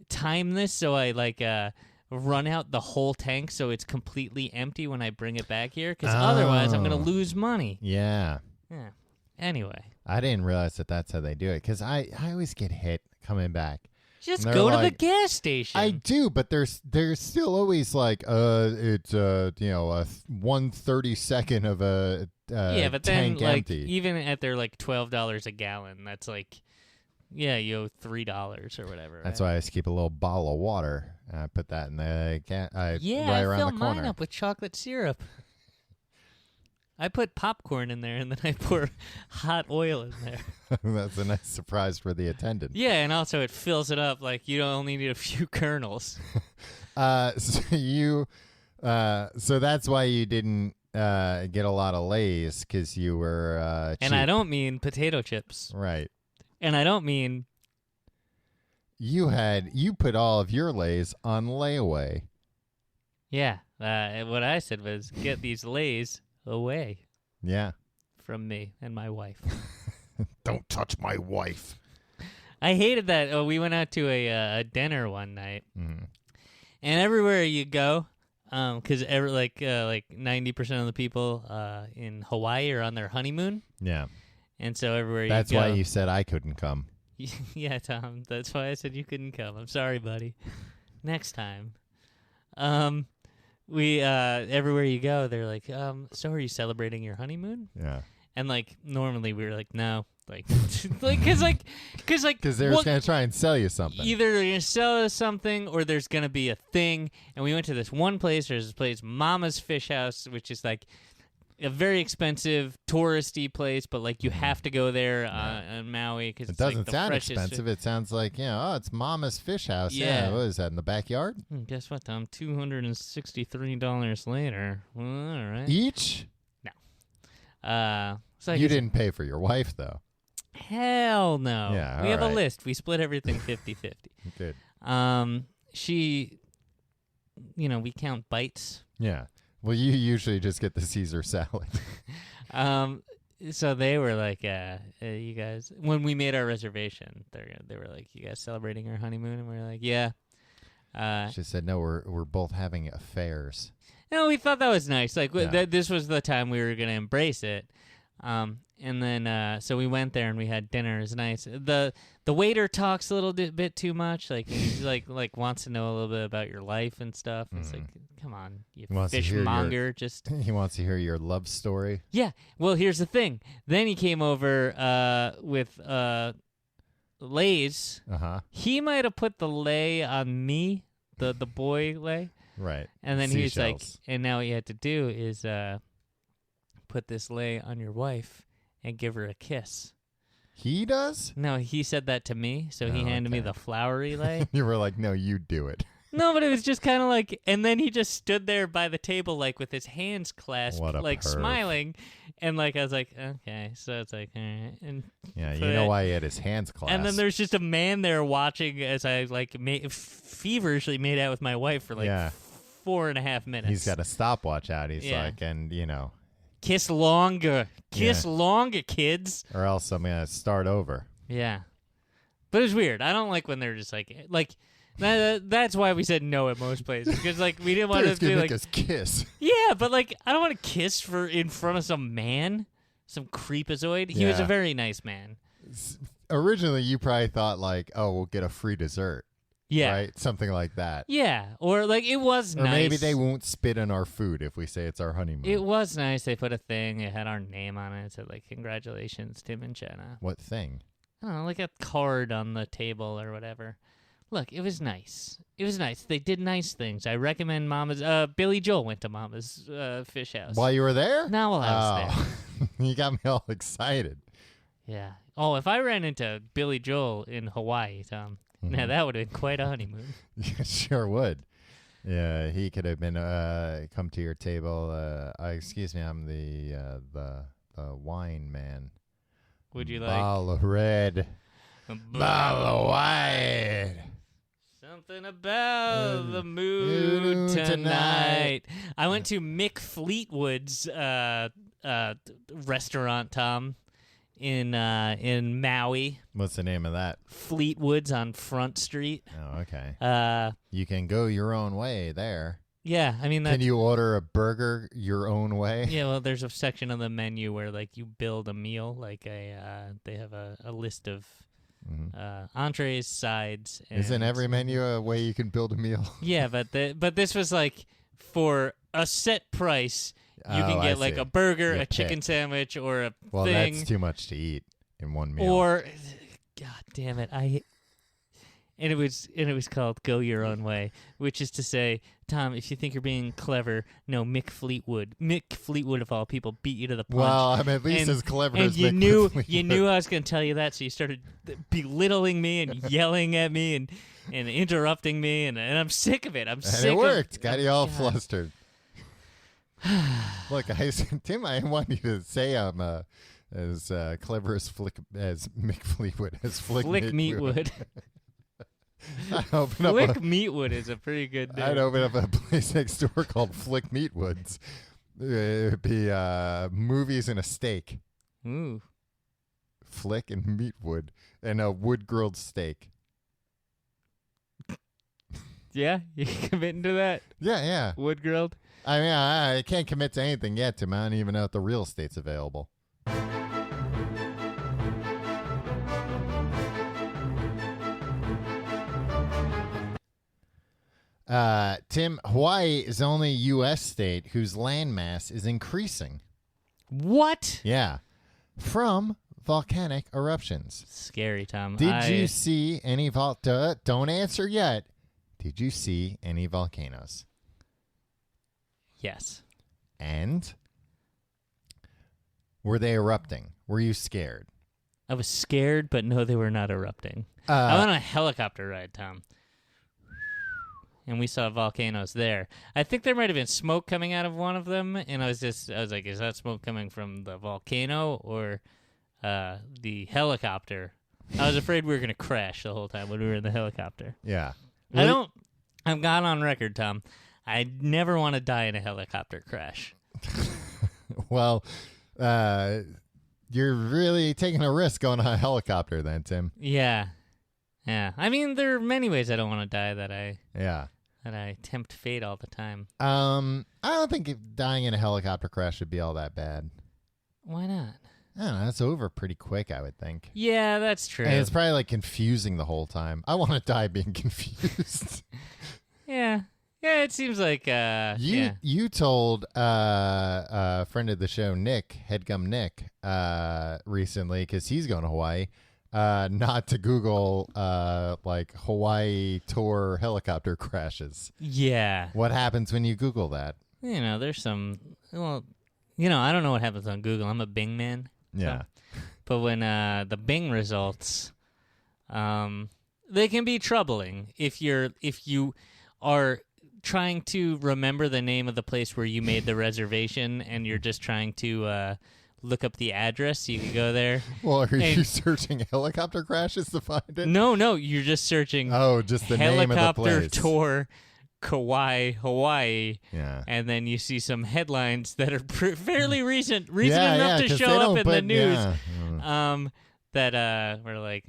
time this so I like run out the whole tank so it's completely empty when I bring it back here? Because otherwise I'm gonna Oh. lose money. Yeah. Yeah. Anyway, I didn't realize that that's how they do it because I always get hit coming back. just They're go to the like- gas station. I do, but there's still always like it's a 1/32 of a yeah, but then tank like empty. even at their like $12 a gallon, that's like yeah, you owe $3 or whatever. That's right? why I just keep a little bottle of water. And I put that in the Yeah, right I around fill the mine corner. up with chocolate syrup. I put popcorn in there and then I pour hot oil in there. That's a nice surprise for the attendant. Yeah, and also it fills it up like you only need a few kernels. So so that's why you didn't get a lot of Lays because you were cheap. And I don't mean potato chips. Right. And I don't mean You put all of your Lays on layaway. yeah. What I said was get these Lays away Yeah. from me and my wife. Don't touch my wife. I hated that. Oh, we went out to a dinner one night, Mm. and everywhere you go, because 90% of the people in Hawaii are on their honeymoon, Yeah. and so everywhere That's you go, why you said I couldn't come. yeah, Tom. That's why I said you couldn't come. I'm sorry, buddy. Next time. We everywhere you go, they're like, so are you celebrating your honeymoon? Yeah. And like normally we were like, no, like, because Because they're just going to try and sell you something. either they're gonna sell us something or there's gonna be a thing. And we went to this one place. There's this place, Mama's Fish House, which is like a very expensive touristy place, but like you have to go there on Maui because It it's like doesn't the sound freshest expensive. It sounds like, it's Mama's Fish House. Yeah. What is that, in the backyard? Guess what, Tom? $263 later. Well, all right. Each? So I You guess- didn't pay for your wife, though. Hell no. Yeah, we have a alright. list. We split everything 50-50. Good. She we count bites. Yeah. Well, you usually just get the Caesar salad. So they were like, you guys, when we made our reservation, they were like, you guys celebrating our honeymoon? And we were like, yeah. She said, no, we're both having affairs. No, we thought that was nice. Like, Yeah. this was the time we were going to embrace it. And then, so we went there and we had dinner. It was nice. The waiter talks a little bit too much. Like, he's like wants to know a little bit about your life and stuff. It's like, come on, you He wants to hear fishmonger. Just He wants to hear your love story. yeah. Well, here's the thing. Then he came over with Lay's. Uh-huh. He might have put the lay on me, the boy lay. Right. And then he was like, Seashells. and now what you had to do is put this lay on your wife and give her a kiss. He does? No, he said that to me, so he Oh, handed me okay. the flowery lay. You were like, no, you do it. No, but it was just kind of like, and then he just stood there by the table, like with his hands clasped, What a like perv. smiling, and like I was like, okay, so it's like, all right, and Yeah, put you know it- why he had his hands clasped. And then there's just a man there watching as I like feverishly made out with my wife for like Yeah. 4.5 minutes. He's got a stopwatch out. He's Yeah. like, and kiss longer, longer, kids. or else I'm gonna start over. Yeah, but it was weird. I don't like when they're just like that's why we said no at most places because like we didn't want Dude, to it's be gonna like make us kiss. yeah, but like I don't want to kiss in front of some man, some creepazoid. He was a Yeah. very nice man. Originally, you probably thought like, oh, we'll get a free dessert. Yeah, Right? Something like that. yeah, or like it was Or nice. maybe they won't spit in our food if we say it's our honeymoon. It was nice. They put a thing. It had our name on it. It said like congratulations, Tim and Jenna. What thing? I don't know, like a card on the table or whatever. Look, it was nice. It was nice. They did nice things. I recommend Mama's. Billy Joel went to Mama's Fish House. While you were there? Not while I was there. Oh. You got me all excited. Yeah. Oh, if I ran into Billy Joel in Hawaii, Tom, now that would have been quite a honeymoon. Yeah, sure would. Yeah, he could have been come to your table. Excuse me, I'm the wine man. Would you like Bottle of red, bottle of white. something about the mood mood tonight? tonight? I went to Mick Fleetwood's restaurant, Tom, in Maui. What's the name of that? Fleetwood's on Front Street. Oh, okay. You can go your own way there. Yeah, I mean that's Can you order a burger your own way? yeah. Well, there's a section of the menu where like you build a meal, like they have a list of entrees, sides. And Isn't every menu a way you can build a meal? Yeah, but this was like for a set price. You Oh, can I get like see. a burger, You a chicken pick. sandwich, or a Well, thing, that's too much to eat in one meal. or God damn it, and it was called Go Your Own Way, which is to say, Tom, if you think you're being clever, no, Mick Fleetwood of all people beat you to the punch. well, I'm at least And- as clever and as you Mick knew Fleetwood. I was going to tell you that, so you started belittling me and yelling at me and interrupting me, and I'm sick of it. I'm And sick. it worked. Of, Got you all God. flustered. Look, Tim, I want you to say I'm as clever as Mick Fleetwood as Flick Meatwood. Meatwood. I'd open up Flick a- Meatwood is a pretty good name. I'd open up a place next door called Flick Meatwoods. It'd be movies and a steak. Ooh. Flick and Meatwood and a wood grilled steak. Yeah, you committing to that? Yeah. Wood grilled? I mean, I can't commit to anything yet, Tim. I don't even know if the real estate's available. Tim, Hawaii is the only U.S. state whose landmass is increasing. What? Yeah. From volcanic eruptions. Scary, Tom. Did you see any don't answer yet. Did you see any volcanoes? Yes. And were they erupting? Were you scared? I was scared, but no, they were not erupting. I went on a helicopter ride, Tom. And we saw volcanoes there. I think there might have been smoke coming out of one of them, and I was like, is that smoke coming from the volcano or the helicopter? I was afraid we were going to crash the whole time when we were in the helicopter. Yeah. I've gone on record, Tom. I never want to die in a helicopter crash. Well, you're really taking a risk going on a helicopter then, Tim. Yeah. Yeah. I mean, there are many ways I don't want to die that Yeah. I tempt fate all the time. I don't think dying in a helicopter crash would be all that bad. Why not? I don't know. That's over pretty quick, I would think. Yeah, that's true. And it's probably like confusing the whole time. I want to die being confused. Yeah. Yeah, it seems like You told a friend of the show, Nick, Headgum Nick, recently, because he's going to Hawaii, not to Google like Hawaii tour helicopter crashes. Yeah. What happens when you Google that? You know, there's some I don't know what happens on Google. I'm a Bing man. Yeah. But when the Bing results, they can be troubling if you are trying to remember the name of the place where you made the reservation and you're just trying to look up the address so you can go there. Well, are you searching helicopter crashes to find it? No, you're just searching just the name of the helicopter place. tour Kauai, Hawaii. Yeah. And then you see some headlines that are fairly recent Yeah, enough to 'cause show they up don't in the put- news. yeah. That were like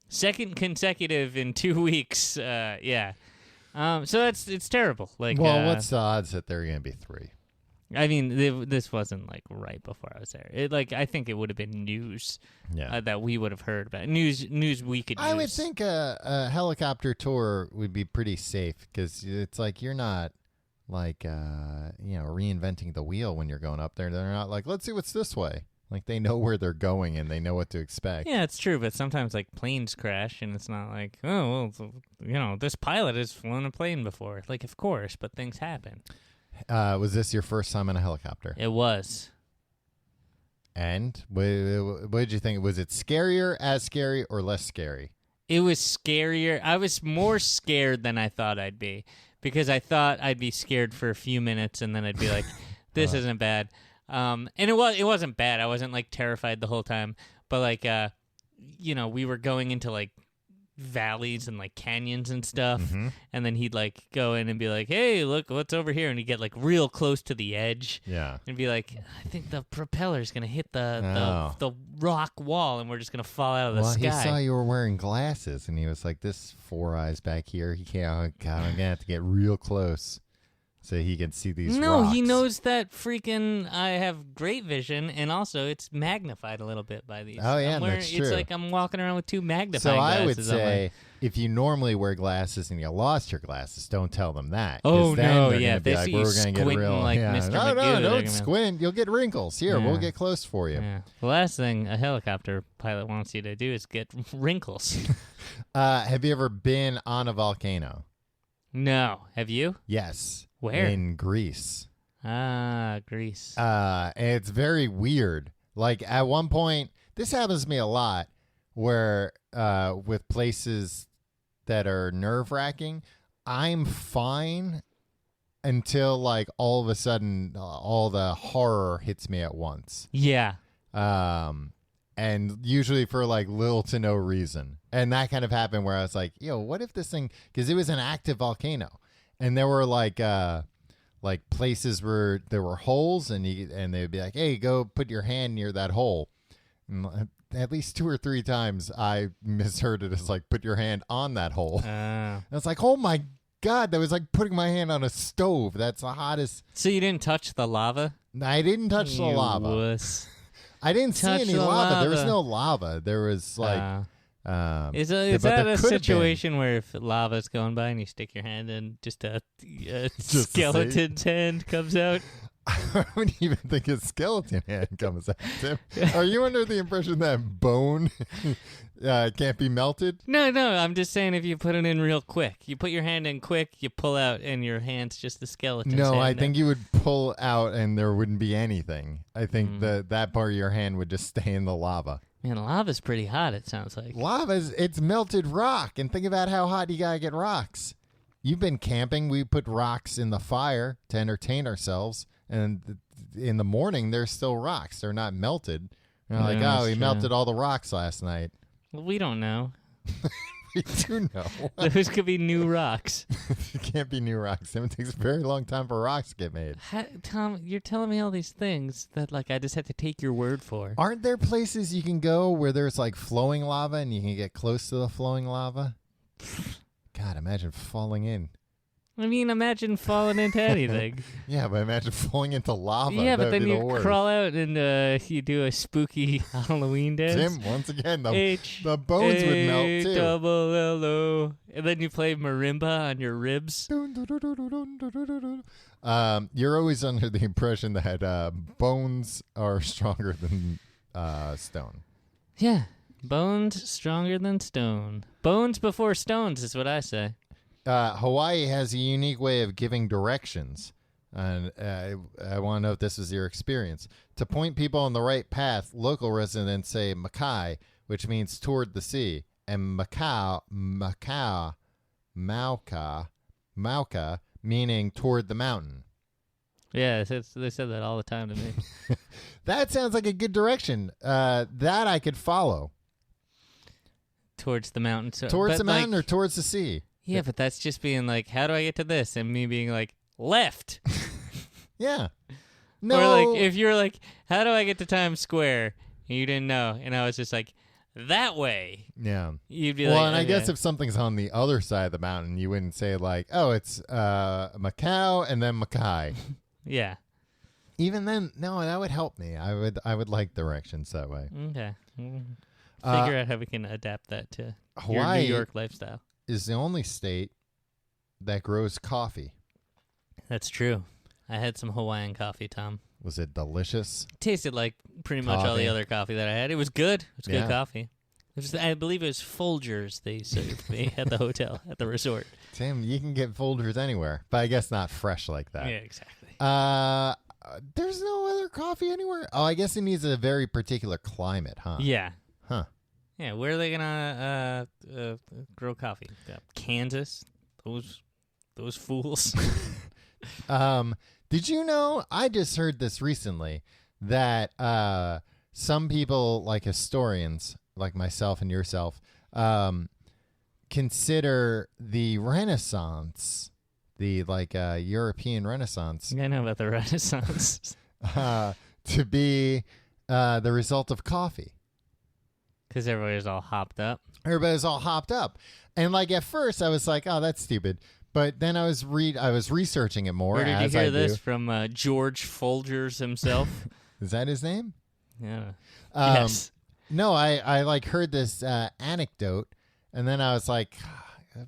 second consecutive in 2 weeks. Yeah. So it's terrible. Like, Well, what's the odds that there are going to be 3? I mean, this wasn't like right before I was there. I think it would have been news Yeah. that we would have heard about. News we could use. I would think a helicopter tour would be pretty safe because it's like you're not like reinventing the wheel when you're going up there. They're not like, let's see what's this way. Like they know where they're going and they know what to expect. Yeah, it's true, but sometimes like planes crash and it's not like, oh, well, this pilot has flown a plane before. Like, of course, but things happen. Was this your first time in a helicopter? It was. And what did you think? Was it scarier, as scary, or less scary? It was scarier. I was more scared than I thought I'd be because I thought I'd be scared for a few minutes and then I'd be like, this isn't bad. And it wasn't bad. I wasn't like terrified the whole time, but like, we were going into like valleys and like canyons and stuff. Mm-hmm. And then he'd like go in and be like, hey, look what's over here. And he'd get like real close to the edge. Yeah. And be like, I think the propeller's going to hit the rock wall and we're just going to fall out of the sky. He saw you were wearing glasses and he was like, this 4 eyes back here. He can't, God, I'm going to have to get real close so he can see these rocks. He knows that freaking I have great vision, and also it's magnified a little bit by these. Oh, yeah, that's true. It's like I'm walking around with 2 magnifying So glasses. I would on say if you normally wear glasses and you lost your glasses, don't tell them that. Oh, then no, they're yeah, gonna be they like, see you we're going to get squinting real. like yeah. Mr. No, Magoo, they're don't gonna- squint. You'll get wrinkles. Here, we'll Yeah. get close for you. Yeah. The last thing a helicopter pilot wants you to do is get wrinkles. Have you ever been on a volcano? No. Have you? Yes. Where? In Greece. Ah, Greece. And it's very weird. Like at one point, this happens to me a lot, where with places that are nerve-wracking, I'm fine until like all of a sudden all the horror hits me at once. Yeah. And usually for like little to no reason. And that kind of happened where I was like, yo, what if this thing, because it was an active volcano and there were like places where there were holes and they'd be like, hey, go put your hand near that hole. And at least 2 or 3 times I misheard it as like, put your hand on that hole. And it's like, oh my God, that was like putting my hand on a stove. That's the hottest. So you didn't touch the lava? I didn't touch the You lava. wuss. I didn't see Touch any the lava. There was lava. no lava. There was like, Is but that there a could have situation where if lava's going by and you stick your hand in, just a to skeleton's hand comes out? I wouldn't even think a skeleton hand comes out, Tim. Are you under the impression that bone can't be melted? No, I'm just saying if you put it in real quick. You put your hand in quick, you pull out, and your hand's just the skeleton's hand. No, I think you would pull out and there wouldn't be anything. I think that part of your hand would just stay in the lava. Man, lava's pretty hot, it sounds like. It's melted rock. And think about how hot you got to get rocks. You've been camping. We put rocks in the fire to entertain ourselves. And in the morning, there's still rocks. They're not melted. You're like, Yeah, oh, we that's melted true. all the rocks last night. Well, we don't know. We do know. Those could be new rocks. It can't be new rocks. It takes a very long time for rocks to get made. Tom, you're telling me all these things that like I just have to take your word for. Aren't there places you can go where there's like flowing lava and you can get close to the flowing lava? God, imagine falling in. I mean, imagine falling into anything. Yeah, but imagine falling into lava. Yeah, but That'd then be the you worst. crawl out and you do a spooky Halloween dance. Tim, once again, the H bones would melt too. double L-O. And then you play marimba on your ribs. You're always under the impression that bones are stronger than stone. Yeah, bones stronger than stone. Bones before stones is what I say. Hawaii has a unique way of giving directions. And I want to know if this is your experience. To point people on the right path, local residents say Makai, which means toward the sea, and Mauka, meaning toward the mountain. Yeah, they said that all the time to me. That sounds like a good direction. That I could follow. Towards the mountain. So, Towards but, the mountain like, or towards the sea? Yeah, but that's just being like, how do I get to this? And me being like, left. Yeah. No. Or like, if you're like, how do I get to Times Square? And you didn't know. And I was just like, that way. Yeah. You'd be Well, like, and I okay. guess if something's on the other side of the mountain, you wouldn't say like, oh, it's Macau and then Mackay. Yeah. Even then, no, that would help me. I would like directions that way. Okay. Figure Uh, out how we can adapt that to your Hawaii New York lifestyle. is the only state that grows coffee. That's true. I had some Hawaiian coffee, Tom. Was it delicious? Tasted like pretty much all Coffee. the other coffee that I had. It was good. It was Yeah. good coffee. I believe it was Folgers they served me at the hotel, at the resort. Tim, you can get Folgers anywhere, but I guess not fresh like that. Yeah, exactly. There's no other coffee anywhere. Oh, I guess it needs a very particular climate, huh? Yeah. Huh. Yeah, where are they gonna grow coffee? Kansas? Those fools. Did you know? I just heard this recently that some people, like historians, like myself and yourself, consider the Renaissance, the European Renaissance, I know about the Renaissance. to be the result of coffee. Because everybody's all hopped up. Everybody's all hopped up, and like at first I was like, "Oh, that's stupid," but then I was researching it more. Where did you as hear I this do. from? George Folgers himself. Is that his name? Yeah. Yes. No, I like heard this anecdote, and then I was like,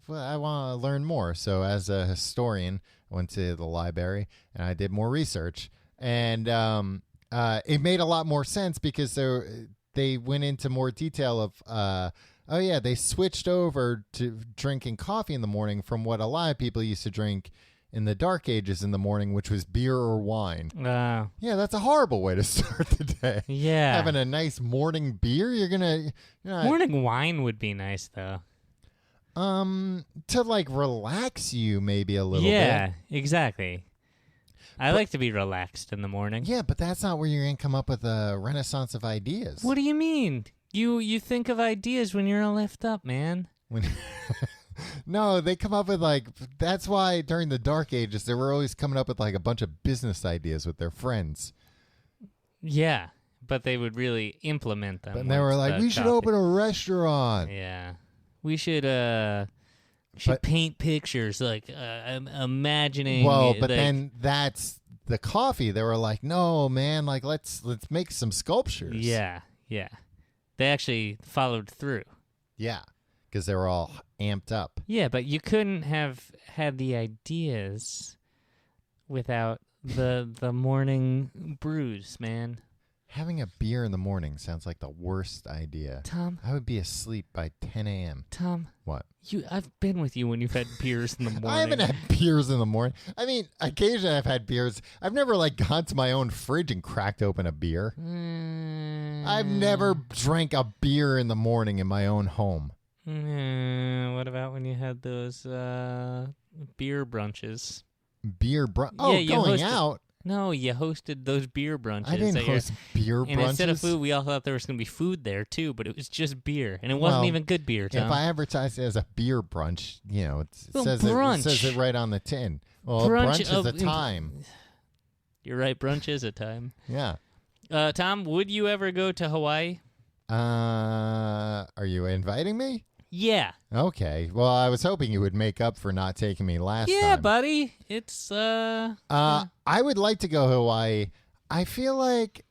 well, I want to learn more. So as a historian, I went to the library and I did more research, and it made a lot more sense because they went into more detail of, they switched over to drinking coffee in the morning from what a lot of people used to drink in the dark ages in the morning, which was beer or wine. Yeah, that's a horrible way to start the day. Yeah. Having a nice morning beer, you're gonna Morning wine would be nice, though. to like relax you maybe a little bit. Yeah, exactly. I like to be relaxed in the morning. Yeah, but that's not where you're gonna come up with a renaissance of ideas. What do you mean? You think of ideas when you're all left up, man. When no, they come up with that's why during the dark ages they were always coming up with like a bunch of business ideas with their friends. Yeah, but they would really implement them. But they were once like, the we should coffee- open a restaurant. Yeah, we should paint pictures like I'm imagining. Well, but like- then that's the coffee. They were like, no, man, like let's make some sculptures. yeah, they actually followed through. Yeah, because they were all amped up. Yeah, but you couldn't have had the ideas without the morning brews, man. Having a beer in the morning sounds like the worst idea. Tom, I would be asleep by 10 a.m. Tom, What? I've been with you when you've had beers in the morning. I haven't had beers in the morning. I mean, occasionally I've had beers. I've never gone to my own fridge and cracked open a beer. I've never drank a beer in the morning in my own home. What about when you had those beer brunches? Oh, Yeah, you going hosted- out. No, you hosted those beer brunches. I didn't host beer and brunches. instead of food, we all thought there was going to be food there too, but it was just beer, and it wasn't Well, even good beer. Tom. If I advertise it as a beer brunch, it Well, says brunch. it says it right on the tin. Well, brunch is a time. You're right. Brunch is a time. Yeah. Tom, would you ever go to Hawaii? Are you inviting me? Yeah. Okay. Well, I was hoping you would make up for not taking me last Yeah, time. buddy. It's I would like to go to Hawaii. I feel like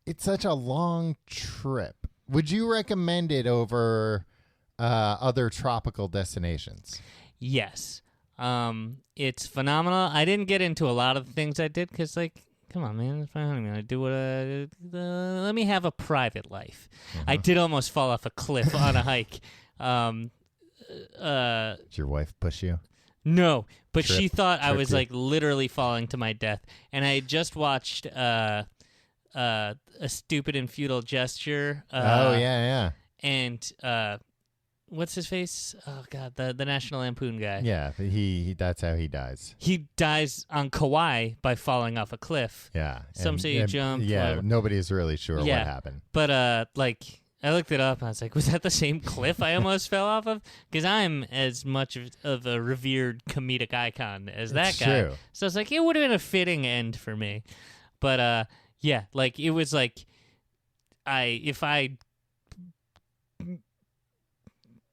it's such a long trip. Would you recommend it over other tropical destinations? Yes. It's phenomenal. I didn't get into a lot of the things I did because, like, come on, man. It's my honeymoon. I do what let me have a private life. I did almost fall off a cliff on a hike. Did your wife push you? No, but she Trip- thought I trip was you. like literally falling to my death. And I had just watched A Stupid and Futile Gesture. Oh, yeah. And what's his face? Oh God, the National Lampoon guy. Yeah, he that's how he dies. He dies on Kauai by falling off a cliff. Yeah. Some say he jumped, Yeah, whatever. nobody's really sure Yeah. what happened. But like I looked it up and I was like, was that the same cliff I almost fell off of? Because I'm as much of a revered comedic icon as that It's guy. true. So it's like it would have been a fitting end for me. But yeah, like it was like if I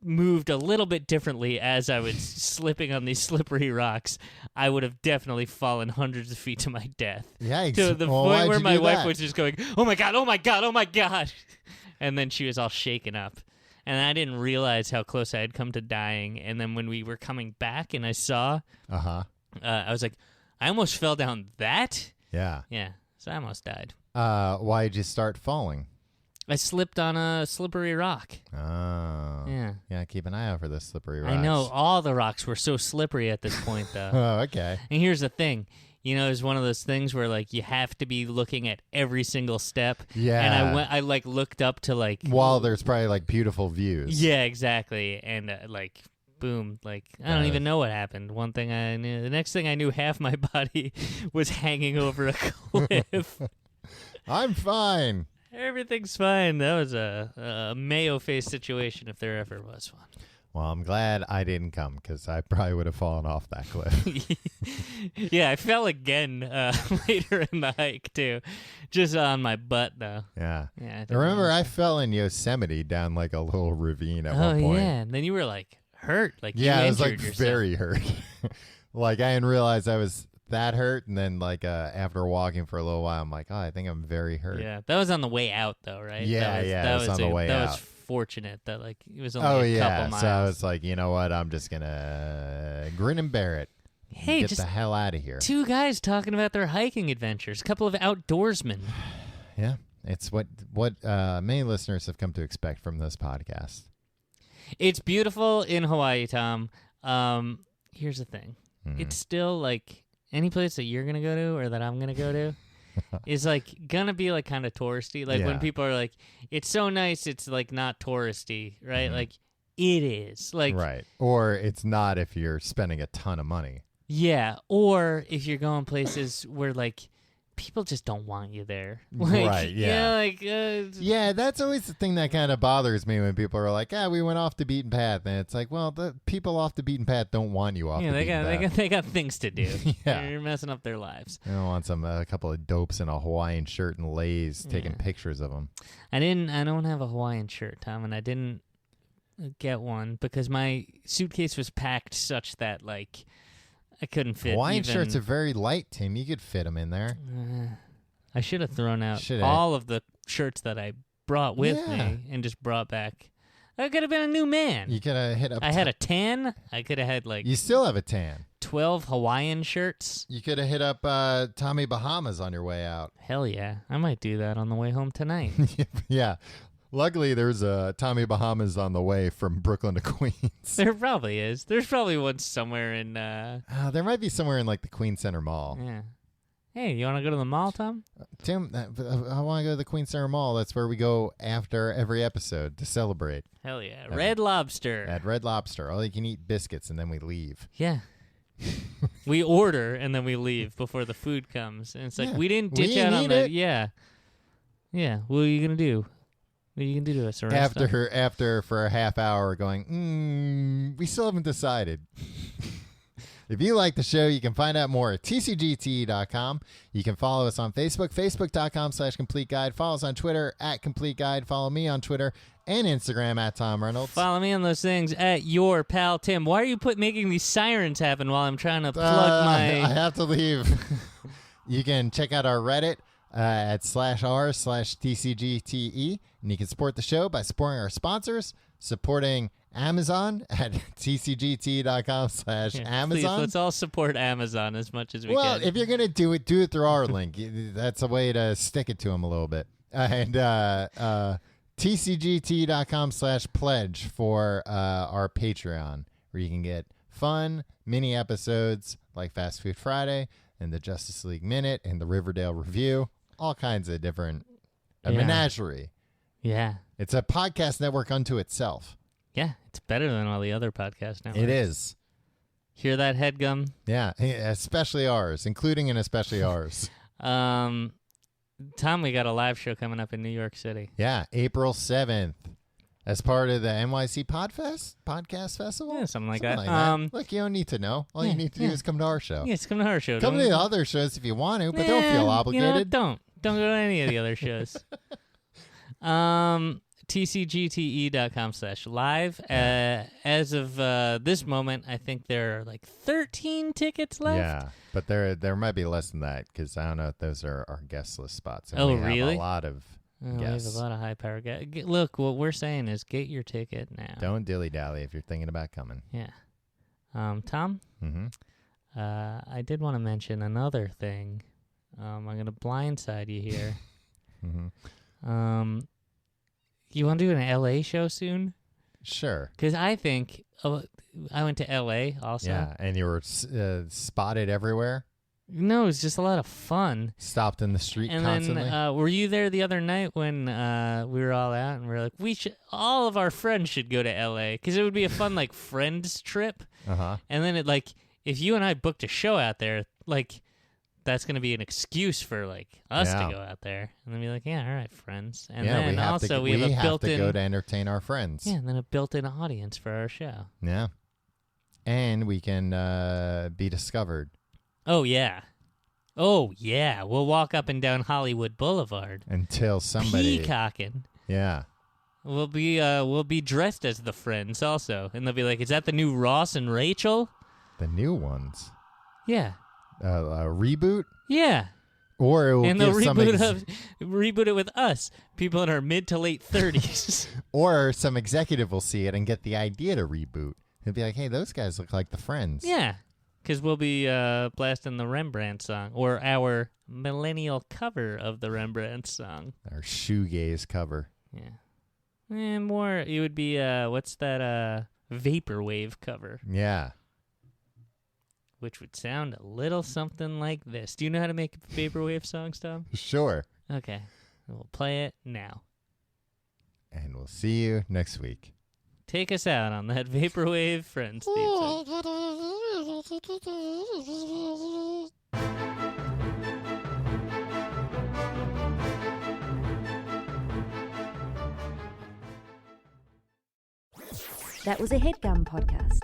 moved a little bit differently as I was slipping on these slippery rocks, I would have definitely fallen hundreds of feet to my death. Yikes. To the Well, point why'd where you my do wife that? was just going, "Oh my god, oh my god, oh my god," and then she was all shaken up, and I didn't realize how close I had come to dying. And then when we were coming back, and I saw, Uh-huh. I was like, I almost fell down that. Yeah. Yeah, so I almost died. Why'd you start falling? I slipped on a slippery rock. Oh. Yeah. Keep an eye out for the slippery rocks. I know all the rocks were so slippery at this point, though. Oh, okay. And here's the thing. It's one of those things where like you have to be looking at every single step. Yeah. And I like looked up to like While there's probably like beautiful views. Yeah, exactly. And like boom, like I don't even know what happened. One thing I knew, the next thing I knew, half my body was hanging over a cliff. I'm fine. Everything's fine. That was a Mayo face situation if there ever was one. Well, I'm glad I didn't come because I probably would have fallen off that cliff. Yeah, I fell again later in the hike too, just on my butt though. Yeah. Yeah. I remember I fell in Yosemite down like a little ravine at Oh one point. yeah, and then you were like hurt, like Yeah, you I was like injured yourself. very hurt. Like I didn't realize I was that hurt, and then like after walking for a little while, I'm like, oh, I think I'm very hurt. Yeah, that was on the way out though, right? Yeah, that yeah, it was on the way That out. was fortunate that like it was only Oh a yeah, couple miles. so I was like, you know what? I'm just gonna grin and bear it. Hey, Get just the hell out of here. two guys talking about their hiking adventures. A couple of outdoorsmen. Yeah, it's what many listeners have come to expect from this podcast. It's beautiful in Hawaii, Tom. Here's the thing. Mhm. It's still like any place that you're gonna go to or that I'm gonna go to is like gonna be like kind of touristy. Like Yeah. when people are like, "It's so nice," it's like not touristy, right? Mhm. Like it is. Like Right, or it's not if you're spending a ton of money. yeah, or if you're going places where like people just don't want you there. Like, Right, yeah. like Yeah, that's always the thing that kind of bothers me when people are like, we went off the beaten path. And it's like, well, the people off the beaten path don't want you off yeah, the they beaten got, path. they got things to do. Yeah. You're messing up their lives. They don't want a couple of dopes in a Hawaiian shirt and Lay's taking Yeah. pictures of them. I don't have a Hawaiian shirt, Tom, and I didn't get one because my suitcase was packed such that like I couldn't fit. Hawaiian even, shirts are very light, Tim. You could fit them in there. I should have thrown out Shoulda. all of the shirts that I brought with Yeah. me and just brought back. I could have been a new man. You could have hit up. I had a tan. I could have had like You still have a tan. 12 Hawaiian shirts. You could have hit up Tommy Bahamas on your way out. Hell yeah. I might do that on the way home tonight. Yeah. Luckily, there's a Tommy Bahamas on the way from Brooklyn to Queens. There probably is. There's probably one somewhere in There might be somewhere in like the Queen Center Mall. yeah. Hey, you want to go to the mall, Tom? Tim, I want to go to the Queen Center Mall. That's where we go after every episode to celebrate Hell yeah. Red Lobster. at Red Lobster. All you can eat biscuits and then we leave. Yeah. We order and then we leave before the food comes, and it's like Yeah, we didn't we ditch out on need the it. yeah. What are you gonna do? What are you gonna do to us? Arrest us? After for a half hour going, we still haven't decided. If you like the show, you can find out more at tcgte.com. You can follow us on Facebook, facebook.com/complete guide. Follow us on Twitter at complete guide. Follow me on Twitter and Instagram at Tom Reynolds. Follow me on those things at your pal Tim. Why are you making these sirens happen while I'm trying to plug I my? have to leave. You can check out our Reddit at /r/tcgte, and you can support the show by supporting our sponsors, supporting Amazon at tcgt.com/Amazon. Please, let's all support Amazon as much as we Well, can. if you're going to do it through our link. That's a way to stick it to them a little bit. And tcgt.com/pledge for our Patreon, where you can get fun mini episodes like Fast Food Friday and the Justice League Minute and the Riverdale Review, all kinds of different menagerie. Yeah. It's a podcast network unto itself. Yeah, it's better than all the other podcasts now. It is. Hear that, Headgum? Yeah, especially ours, including and especially ours. Tom, we got a live show coming up in New York City. Yeah, April 7th. As part of the NYC Podcast Festival? Yeah, something like that. Look, you don't need to know. All you yeah, need to do is come to our show. Yes, come to our show. Come to the other shows if you want to, but don't feel obligated. Don't go to any of the other shows. tcgte.com/live. As of this moment, I think there are like 13 tickets left. Yeah, but there might be less than that because I don't know if those are our guest list spots. And Oh, we really? have a lot of We have guests. a lot of high power guests. Look, what we're saying is get your ticket now. Don't dilly-dally if you're thinking about coming. Yeah. Tom, Mm-hmm. I did want to mention another thing. I'm going to blindside you here. Mm-hmm. You want to do an LA show soon? Sure. Because I think I went to LA also. Yeah, and you were spotted everywhere, No, it's just a lot of fun. stopped in the street And constantly. then, were you there the other night when we were all out and we were like, all of our friends should go to LA because it would be a fun like friends trip. Uh-huh. And then if you and I booked a show out there, like that's going to be an excuse for like us Yeah. to go out there and then be like, yeah, all right, friends. And Yeah, then we have also to, we have a to built-in, go to entertain our friends. yeah, and then a built-in audience for our show. Yeah. And we can be discovered Oh yeah. We'll walk up and down Hollywood Boulevard, until somebody. peacocking. Yeah. We'll be dressed as the friends also, and they'll be like, "Is that the new Ross and Rachel?" The new ones. Yeah, A reboot? yeah. Or it will And they'll give some reboot it with us, people in our mid to late 30s. or some executive will see it and get the idea to reboot. He'll be like, hey, those guys look like the Friends. Yeah, because we'll be blasting the Rembrandt song, or our millennial cover of the Rembrandt song. Our shoegaze cover. Yeah. And more, it would be, what's that, Vaporwave cover, Yeah. which would sound a little something like this. Do you know how to make Vaporwave songs, Tom? Sure. Okay. We'll play it now. And we'll see you next week. Take us out on that Vaporwave Friends theme song. That was a HeadGum podcast.